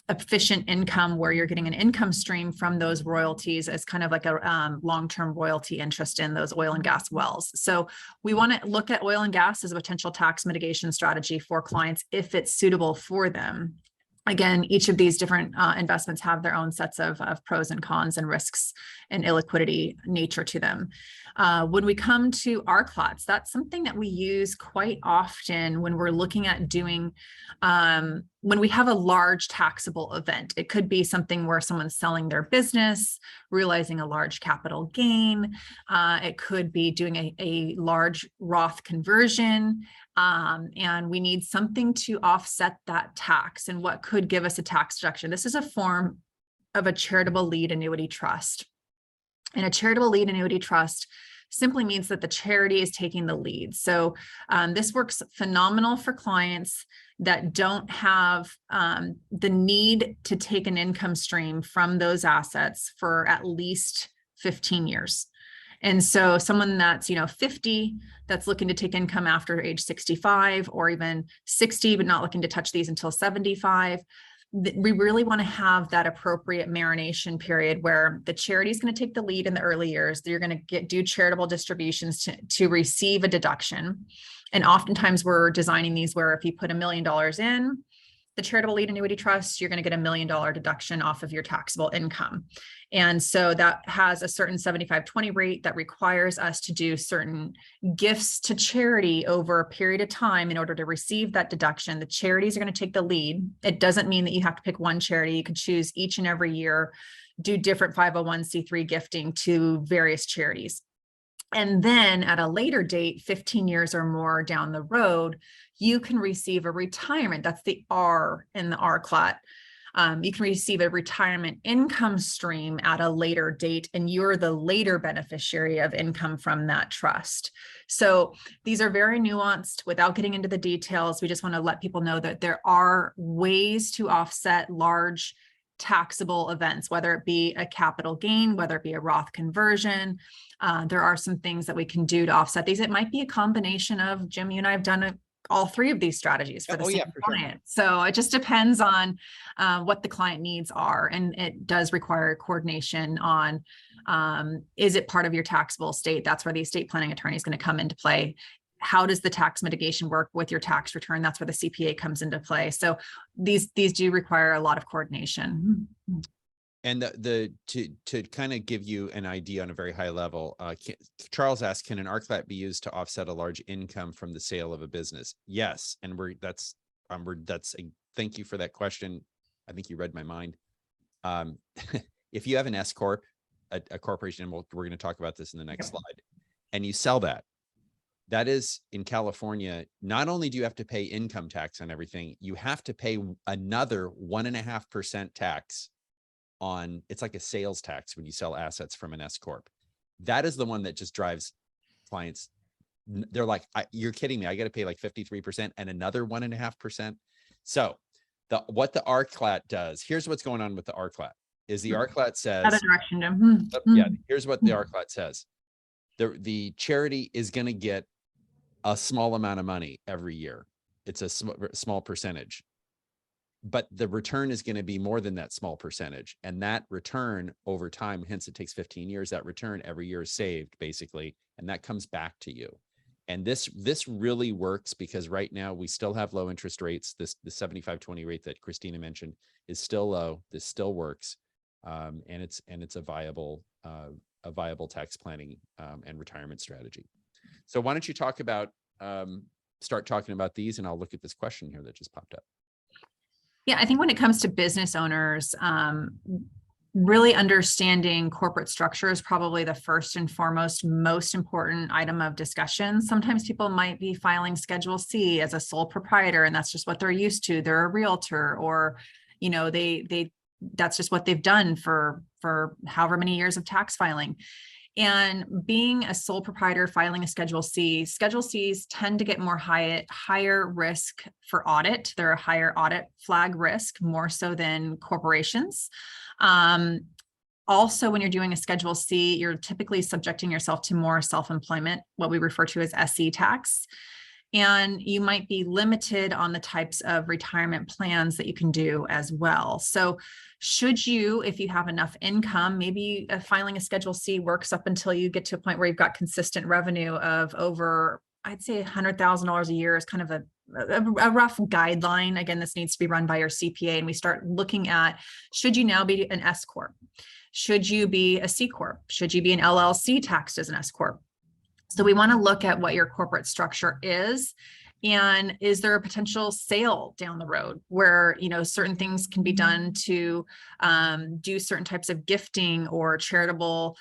efficient income, where you're getting an income stream from those royalties as kind of like a long-term royalty interest in those oil and gas wells. So we want to look at oil and gas as a potential tax mitigation strategy for clients if it's suitable for them. Again, each of these different investments have their own sets of pros and cons and risks and illiquidity nature to them. When we come to RCLATs, that's something that we use quite often when we're looking at doing, when we have a large taxable event. It could be something where someone's selling their business, realizing a large capital gain. It could be doing a large Roth conversion. And we need something to offset that tax. And what could give us a tax deduction? This is a form of a charitable lead annuity trust. And a charitable lead annuity trust simply means that the charity is taking the lead. So this works phenomenal for clients that don't have the need to take an income stream from those assets for at least 15 years. And so someone that's, 50, that's looking to take income after age 65 or even 60, but not looking to touch these until 75, we really want to have that appropriate marination period where the charity is going to take the lead in the early years. You're going to do charitable distributions to receive a deduction. And oftentimes we're designing these where if you put $1 million in the charitable lead annuity trust, you're going to get $1 million deduction off of your taxable income. And so that has a certain 75/20 rate that requires us to do certain gifts to charity over a period of time in order to receive that deduction. The charities are going to take the lead. It doesn't mean that you have to pick one charity. You could choose each and every year, do different 501c3 gifting to various charities. And then at a later date, 15 years or more down the road, you can receive a retirement. That's the R in the RCLAT. You can receive a retirement income stream at a later date, and you're the later beneficiary of income from that trust. So these are very nuanced. Without getting into the details, we just want to let people know that there are ways to offset large taxable events, whether it be a capital gain, whether it be a Roth conversion. There are some things that we can do to offset these. It might be a combination of, Jim, you and I have done all three of these strategies for the same client. Sure. So it just depends on what the client needs are. And it does require coordination on, is it part of your taxable estate? That's where the estate planning attorney is going to come into play. How does the tax mitigation work with your tax return? That's where the CPA comes into play. So these do require a lot of coordination. And to kind of give you an idea on a very high level, Charles asked, can an RCLAT be used to offset a large income from the sale of a business? Yes, and thank you for that question. I think you read my mind. If you have an S corp, a corporation, and we're going to talk about this in the next slide, and you sell that, that is in California. Not only do you have to pay income tax on everything, you have to pay another 1.5% tax on, it's like a sales tax when you sell assets from an S corp. That is the one that just drives clients. They're like, you're kidding me. I got to pay like 53% and another 1.5%. So what the RCLAT does, here's what's going on with the RCLAT is the RCLAT says, Other direction, Jim. yeah, here's what the RCLAT says. The charity is going to get a small amount of money every year. It's a small percentage, but the return is going to be more than that small percentage. And that return over time, hence it takes 15 years, that return every year is saved basically. And that comes back to you. And this really works because right now we still have low interest rates. The 75/20 rate that Christina mentioned is still low. This still works. And it's a viable tax planning and retirement strategy. So why don't you talk about, start talking about these, and I'll look at this question here that just popped up. Yeah, I think when it comes to business owners, really understanding corporate structure is probably the first and foremost most important item of discussion. Sometimes people might be filing Schedule C as a sole proprietor, and that's just what they're used to. They're a realtor, or that's just what they've done for however many years of tax filing. And being a sole proprietor filing a Schedule C, Schedule Cs tend to get more higher risk for audit. They're a higher audit flag risk, more so than corporations. Also, when you're doing a Schedule C, you're typically subjecting yourself to more self-employment, what we refer to as SE tax. And you might be limited on the types of retirement plans that you can do as well. So should you, if you have enough income, maybe filing a Schedule C works up until you get to a point where you've got consistent revenue of over, I'd say $100,000 a year is kind of a rough guideline. Again, this needs to be run by your CPA, and we start looking at, should you now be an S Corp? Should you be a C Corp? Should you be an LLC taxed as an S Corp? So we want to look at what your corporate structure is, and is there a potential sale down the road where, certain things can be done to do certain types of gifting or charitable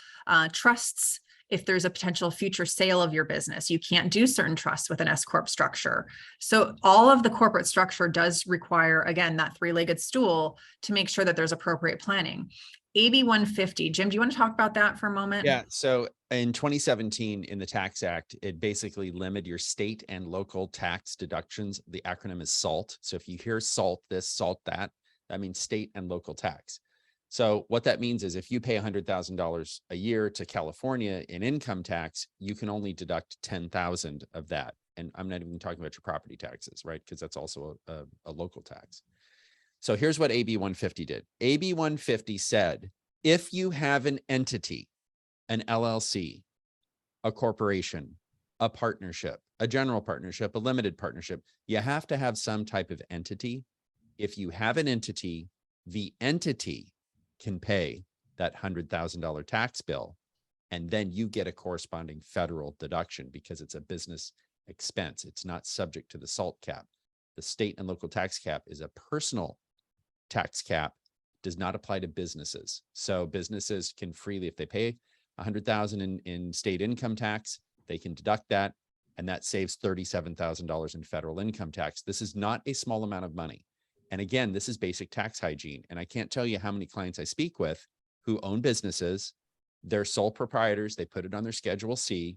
trusts. If there's a potential future sale of your business, you can't do certain trusts with an S Corp structure. So all of the corporate structure does require, again, that three-legged stool to make sure that there's appropriate planning. AB 150, Jim, do you want to talk about that for a moment? Yeah. So in 2017, in the Tax Act, it basically limited your state and local tax deductions. The acronym is SALT. So if you hear SALT this, SALT that, that means state and local tax. So what that means is if you pay $100,000 a year to California in income tax, you can only deduct 10,000 of that. And I'm not even talking about your property taxes, right? Because that's also a local tax. So here's what AB 150 did. AB 150 said, if you have an entity, an LLC, a corporation, a partnership, a general partnership, a limited partnership, you have to have some type of entity. If you have an entity, the entity can pay that $100,000 tax bill, and then you get a corresponding federal deduction because it's a business expense. It's not subject to the SALT cap. The state and local tax cap is a personal tax cap, does not apply to businesses. So businesses can freely, if they pay $100,000 in state income tax, they can deduct that, and that saves $37,000 in federal income tax. This is not a small amount of money. And again, this is basic tax hygiene. And I can't tell you how many clients I speak with who own businesses. They're sole proprietors. They put it on their Schedule C.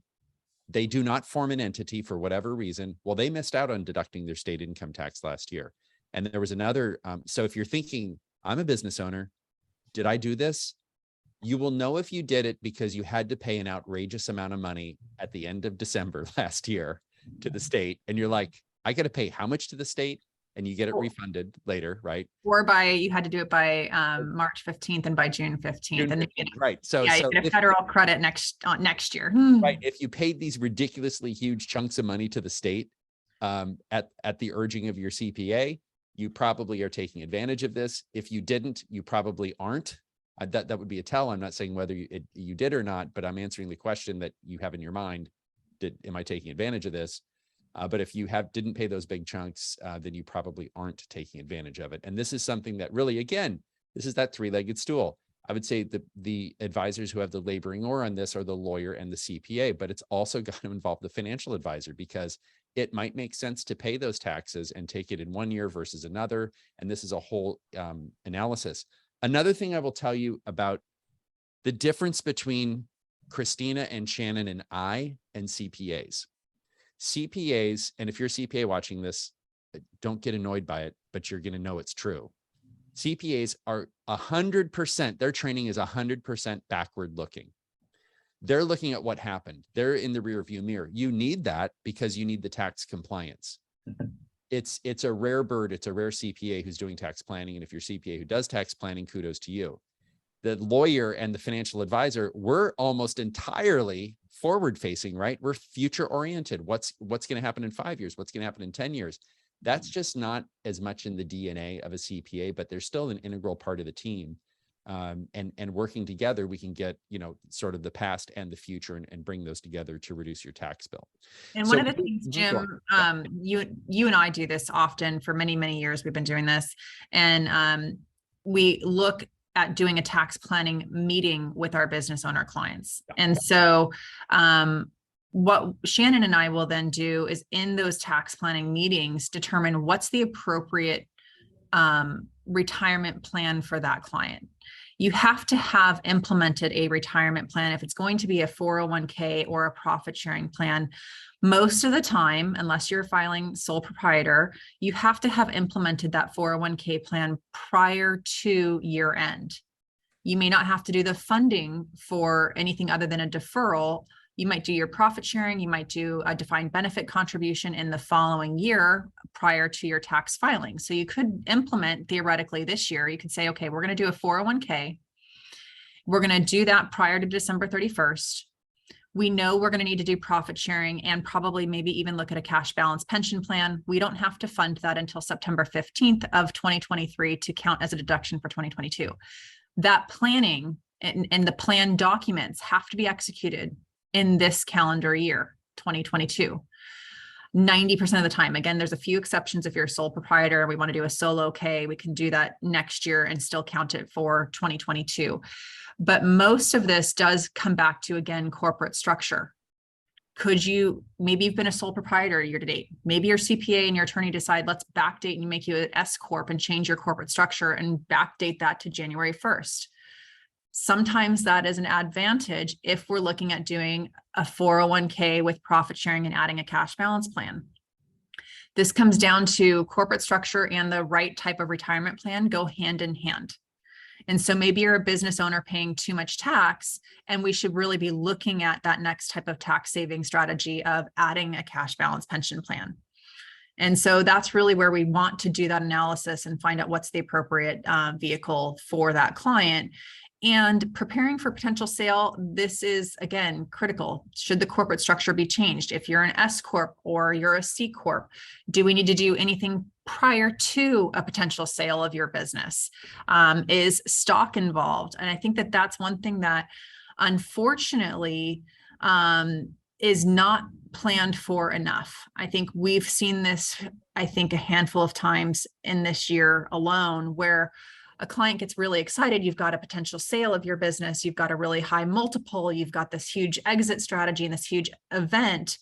They do not form an entity for whatever reason. Well, they missed out on deducting their state income tax last year. And there was another. So if you're thinking, I'm a business owner, did I do this? You will know if you did it because you had to pay an outrageous amount of money at the end of December last year to the state. And you're like, I got to pay how much to the state? And you get it refunded later, right? Or you had to do it by March 15th and by June 15th. And right. So you get a federal credit next year. Right. If you paid these ridiculously huge chunks of money to the state at the urging of your CPA, you probably are taking advantage of this. If you didn't, you probably aren't. That would be a tell. I'm not saying whether you did or not, but I'm answering the question that you have in your mind. Am I taking advantage of this? But if you didn't pay those big chunks, then you probably aren't taking advantage of it. And this is something that really, again, this is that three-legged stool. I would say the advisors who have the laboring oar on this are the lawyer and the CPA, but it's also got to involve the financial advisor, because it might make sense to pay those taxes and take it in one year versus another. And this is a whole analysis. Another thing I will tell you about the difference between Christina and Shannon and I and CPAs. CPAs, and if you're a CPA watching this, don't get annoyed by it, but you're going to know it's true. CPAs are 100%, their training is 100% backward looking. They're looking at what happened. They're in the rear view mirror. You need that because you need the tax compliance. It's a rare bird. It's a rare CPA who's doing tax planning. And if you're a CPA who does tax planning, kudos to you. The lawyer and the financial advisor, we're almost entirely forward facing, right? We're future oriented. What's going to happen in 5 years? What's going to happen in 10 years? That's just not as much in the DNA of a CPA, but they're still an integral part of the team. And working together, we can get, sort of the past and the future and bring those together to reduce your tax bill. And one of the things, Jim, you and I do this often for many, many years. We've been doing this, and we look at doing a tax planning meeting with our business owner clients. And so what Shannon and I will then do is in those tax planning meetings, determine what's the appropriate retirement plan for that client. You have to have implemented a retirement plan. If it's going to be a 401k or a profit sharing plan, most of the time, unless you're filing sole proprietor, you have to have implemented that 401k plan prior to year end. You may not have to do the funding for anything other than a deferral. You might do your profit sharing. You might do a defined benefit contribution in the following year prior to your tax filing. So you could implement theoretically this year. You could say, okay, we're going to do a 401k. We're going to do that prior to December 31st. We know we're going to need to do profit sharing and probably maybe even look at a cash balance pension plan. We don't have to fund that until September 15th of 2023 to count as a deduction for 2022. That planning and the plan documents have to be executed in this calendar year, 2022. 90% of the time. Again, there's a few exceptions. If you're a sole proprietor, we want to do a solo K, we can do that next year and still count it for 2022. But most of this does come back to, again, corporate structure. Maybe you've been a sole proprietor year to date. Maybe your CPA and your attorney decide, let's backdate and make you an S Corp and change your corporate structure and backdate that to January 1st. Sometimes that is an advantage if we're looking at doing a 401k with profit sharing and adding a cash balance plan. This comes down to corporate structure and the right type of retirement plan go hand in hand. And so maybe you're a business owner paying too much tax, and we should really be looking at that next type of tax saving strategy of adding a cash balance pension plan. And so that's really where we want to do that analysis and find out what's the appropriate vehicle for that client. And preparing for potential sale, this is, again, critical. Should the corporate structure be changed? If you're an S Corp or you're a C Corp, do we need to do anything prior to a potential sale of your business? Is stock involved? And I think that that's one thing that, unfortunately, is not planned for enough. I think we've seen this, a handful of times in this year alone, where a client gets really excited. You've got a potential sale of your business. You've got a really high multiple. You've got this huge exit strategy and this huge event,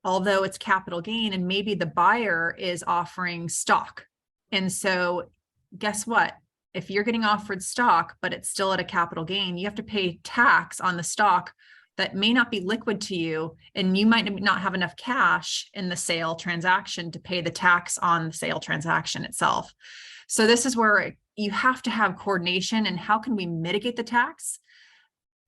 although it's capital gain, and maybe the buyer is offering stock. And so guess what? If you're getting offered stock, but it's still at a capital gain, you have to pay tax on the stock that may not be liquid to you, and you might not have enough cash in the sale transaction to pay the tax on the sale transaction itself. So this is where you have to have coordination, and how can we mitigate the tax,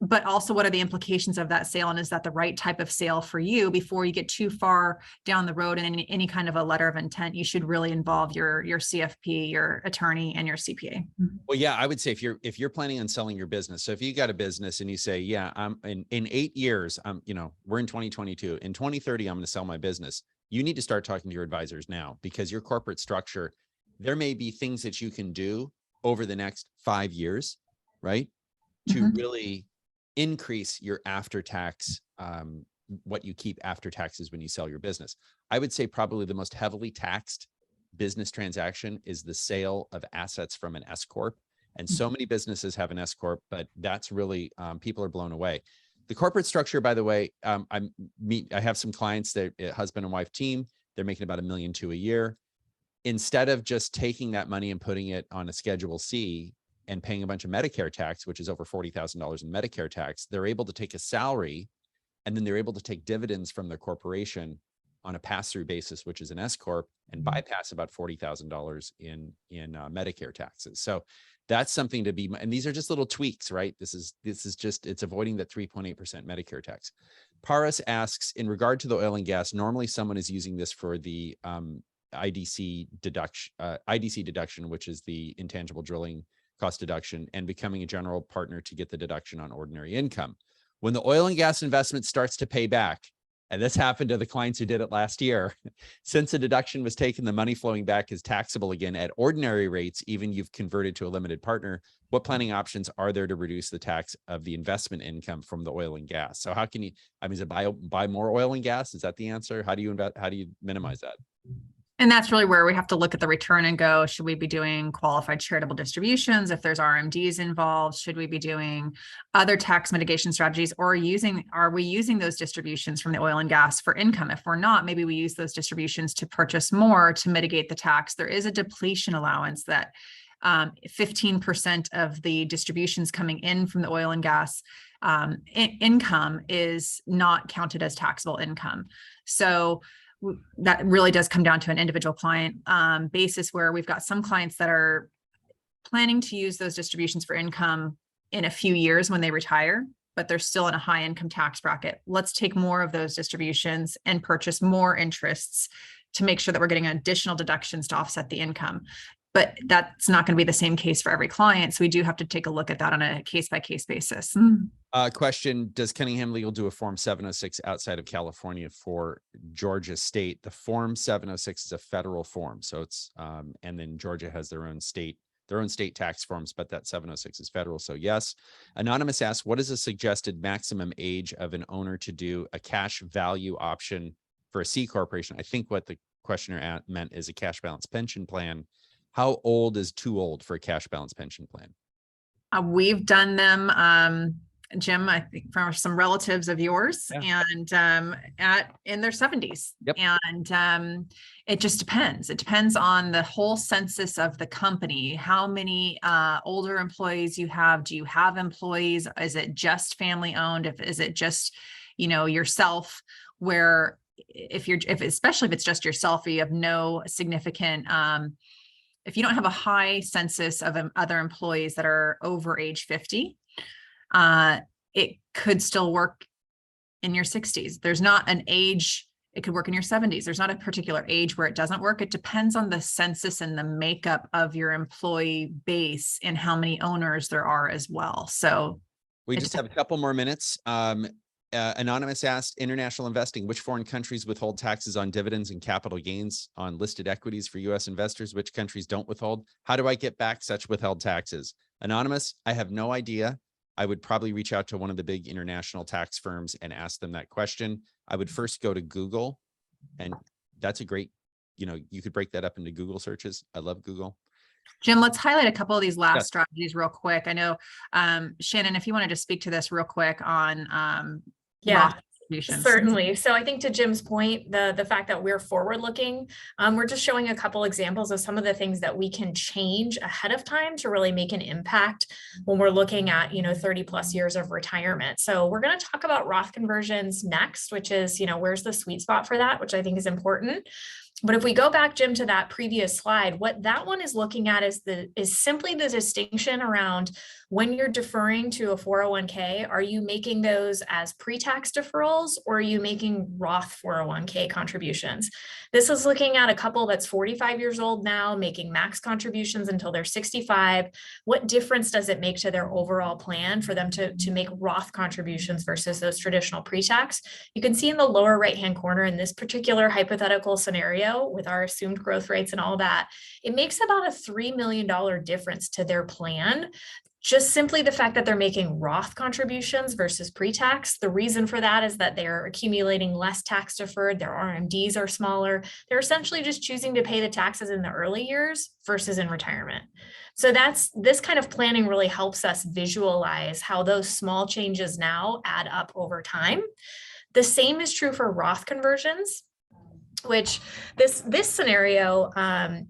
but also what are the implications of that sale, and is that the right type of sale for you? Before you get too far down the road and any kind of a letter of intent, you should really involve your CFP, your attorney, and your CPA. Well, yeah, I would say if you're planning on selling your business, so if you got a business and you say, yeah, I'm in 8 years, we're in 2022, in 2030, I'm going to sell my business. You need to start talking to your advisors now, because your corporate structure, there may be things that you can do over the next 5 years right? To Mhm. really increase your after-tax, what you keep after taxes when you sell your business. I would say probably the most heavily taxed business transaction is the sale of assets from an S corp. And so many businesses have an S corp, but that's really, people are blown away. The corporate structure, by the way, I have some clients that husband and wife team, they're making about $1.2 million a year. Instead of just taking that money and putting it on a Schedule C and paying a bunch of Medicare tax, which is over $40,000 in Medicare tax, they're able to take a salary and then they're able to take dividends from their corporation on a pass-through basis, which is an S corp, and bypass about $40,000 in Medicare taxes. So that's something to be. And these are just little tweaks, right? This is just, it's avoiding that 3.8% Medicare tax. Paris asks, in regard to the oil and gas, normally someone is using this for the IDC deduction, which is the intangible drilling cost deduction, and becoming a general partner to get the deduction on ordinary income. When the oil and gas investment starts to pay back, and this happened to the clients who did it last year, since the deduction was taken, the money flowing back is taxable again at ordinary rates, even you've converted to a limited partner. What planning options are there to reduce the tax of the investment income from the oil and gas? So how can you, I mean, is it buy more oil and gas? Is that the answer? How do you invest? How do you minimize that? And that's really where we have to look at the return and go, should we be doing qualified charitable distributions? If there's RMDs involved, should we be doing other tax mitigation strategies, or are we using those distributions from the oil and gas for income? If we're not, maybe we use those distributions to purchase more to mitigate the tax. There is a depletion allowance that 15% of the distributions coming in from the oil and gas income is not counted as taxable income. So that really does come down to an individual client basis, where we've got some clients that are planning to use those distributions for income in a few years when they retire, but they're still in a high income tax bracket. Let's take more of those distributions and purchase more interests to make sure that we're getting additional deductions to offset the income. But that's not going to be the same case for every client. So we do have to take a look at that on a case-by-case basis. Question, does Cunningham Legal do a Form 706 outside of California for Georgia state? The Form 706 is a federal form. So it's, and then Georgia has their own state tax forms, but that 706 is federal. So yes. Anonymous asks, what is a suggested maximum age of an owner to do a cash value option for a C corporation? I think what the questioner meant is a cash balance pension plan. How old is too old for a cash balance pension plan? We've done them, Jim, I think from some relatives of yours, Yeah. and in their 70s. Yep. And it just depends. It depends on the whole census of the company, how many older employees you have. Do you have employees? Is it just family owned? Is it just, yourself? Where especially if it's just yourself, or you have no significant if you don't have a high census of other employees that are over age 50, it could still work in your 60s. There's not an age, it could work in your 70s. There's not a particular age where it doesn't work. It depends on the census and the makeup of your employee base and how many owners there are as well. So we just have a couple more minutes. Anonymous asked, international investing, which foreign countries withhold taxes on dividends and capital gains on listed equities for U.S. investors? Which countries don't withhold? How do I get back such withheld taxes? Anonymous, I have no idea. I would probably reach out to one of the big international tax firms and ask them that question. I would first go to Google, and that's a great, you could break that up into Google searches. I love Google. Jim, let's highlight a couple of these last strategies real quick. I know, Shannon, if you wanted to speak to this real quick on yeah, certainly. So I think to Jim's point, the fact that we're forward looking, we're just showing a couple examples of some of the things that we can change ahead of time to really make an impact when we're looking at 30 plus years of retirement. So we're going to talk about Roth conversions next, which is where's the sweet spot for that, which I think is important. But if we go back, Jim, to that previous slide, what that one is looking at is simply the distinction around when you're deferring to a 401k, are you making those as pre-tax deferrals, or are you making Roth 401k contributions? This is looking at a couple that's 45 years old now, making max contributions until they're 65. What difference does it make to their overall plan for them to make Roth contributions versus those traditional pre-tax? You can see in the lower right-hand corner in this particular hypothetical scenario with our assumed growth rates and all that, it makes about a $3 million difference to their plan Just simply the fact that they're making Roth contributions versus pre-tax. The reason for that is that they're accumulating less tax deferred. Their RMDs are smaller. They're essentially just choosing to pay the taxes in the early years versus in retirement. So this kind of planning really helps us visualize how those small changes now add up over time. The same is true for Roth conversions, which this scenario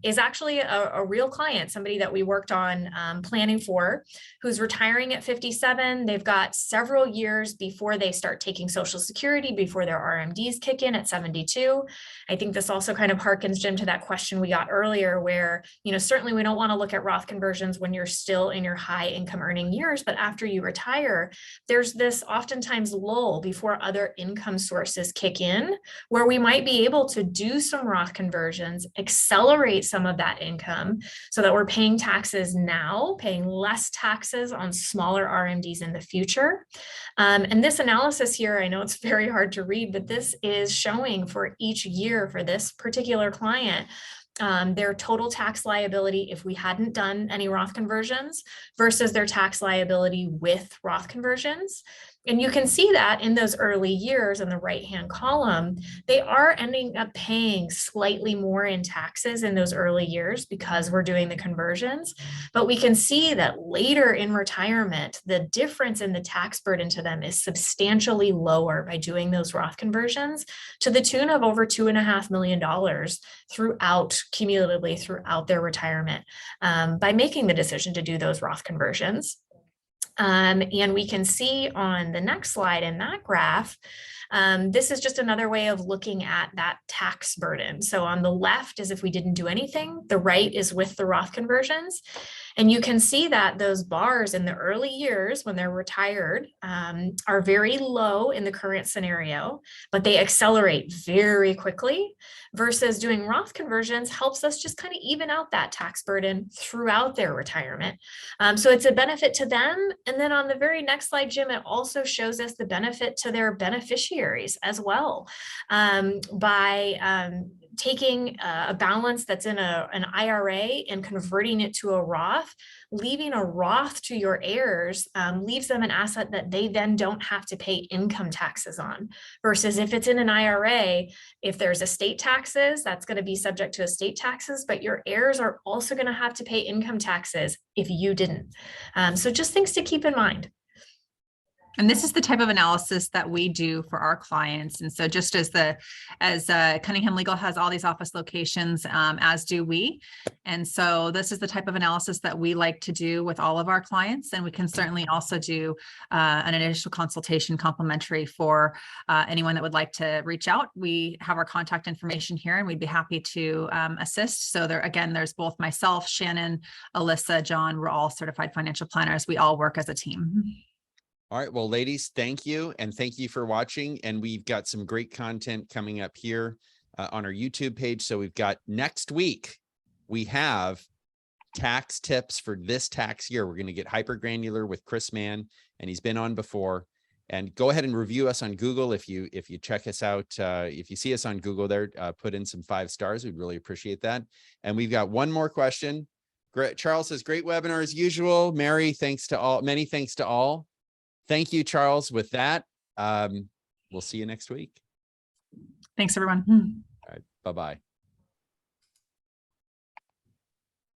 is actually a real client, somebody that we worked on planning for, who's retiring at 57. They've got several years before they start taking Social Security, before their RMDs kick in at 72. I think this also kind of harkens, Jim, to that question we got earlier where, certainly we don't want to look at Roth conversions when you're still in your high income earning years, but after you retire, there's this oftentimes lull before other income sources kick in, where we might be able to do some Roth conversions, accelerate some of that income so that we're paying taxes now, paying less taxes on smaller RMDs in the future. And this analysis here, I know it's very hard to read, but this is showing for each year for this particular client, their total tax liability if we hadn't done any Roth conversions versus their tax liability with Roth conversions. And you can see that in those early years in the right-hand column, they are ending up paying slightly more in taxes in those early years because we're doing the conversions. But we can see that later in retirement, the difference in the tax burden to them is substantially lower by doing those Roth conversions to the tune of over $2.5 million cumulatively throughout their retirement by making the decision to do those Roth conversions. And we can see on the next slide in that graph, this is just another way of looking at that tax burden. So on the left is if we didn't do anything, the right is with the Roth conversions. And you can see that those bars in the early years when they're retired are very low in the current scenario, but they accelerate very quickly versus doing Roth conversions helps us just kind of even out that tax burden throughout their retirement. So it's a benefit to them. And then on the very next slide, Jim, it also shows us the benefit to their beneficiaries as well by taking a balance that's in an IRA and converting it to a Roth. Leaving a Roth to your heirs leaves them an asset that they then don't have to pay income taxes on. Versus if it's in an IRA, if there's estate taxes, that's going to be subject to estate taxes, but your heirs are also going to have to pay income taxes if you didn't. So just things to keep in mind. And this is the type of analysis that we do for our clients. And so just as Cunningham Legal has all these office locations, as do we. And so this is the type of analysis that we like to do with all of our clients. And we can certainly also do an initial consultation complimentary for anyone that would like to reach out. We have our contact information here and we'd be happy to assist. So there's both myself, Shannon, Alyssa, John, we're all certified financial planners. We all work as a team. All right. Well, ladies, thank you. And thank you for watching. And we've got some great content coming up here on our YouTube page. So we've got next week, we have tax tips for this tax year. We're going to get hyper granular with Chris Mann, and he's been on before. And go ahead and review us on Google. If you check us out, if you see us on Google there, put in some 5 stars. We'd really appreciate that. And we've got one more question. Charles says, great webinar as usual. Mary, thanks to all. Many thanks to all. Thank you, Charles. With that, we'll see you next week. Thanks, everyone. All right. Bye-bye.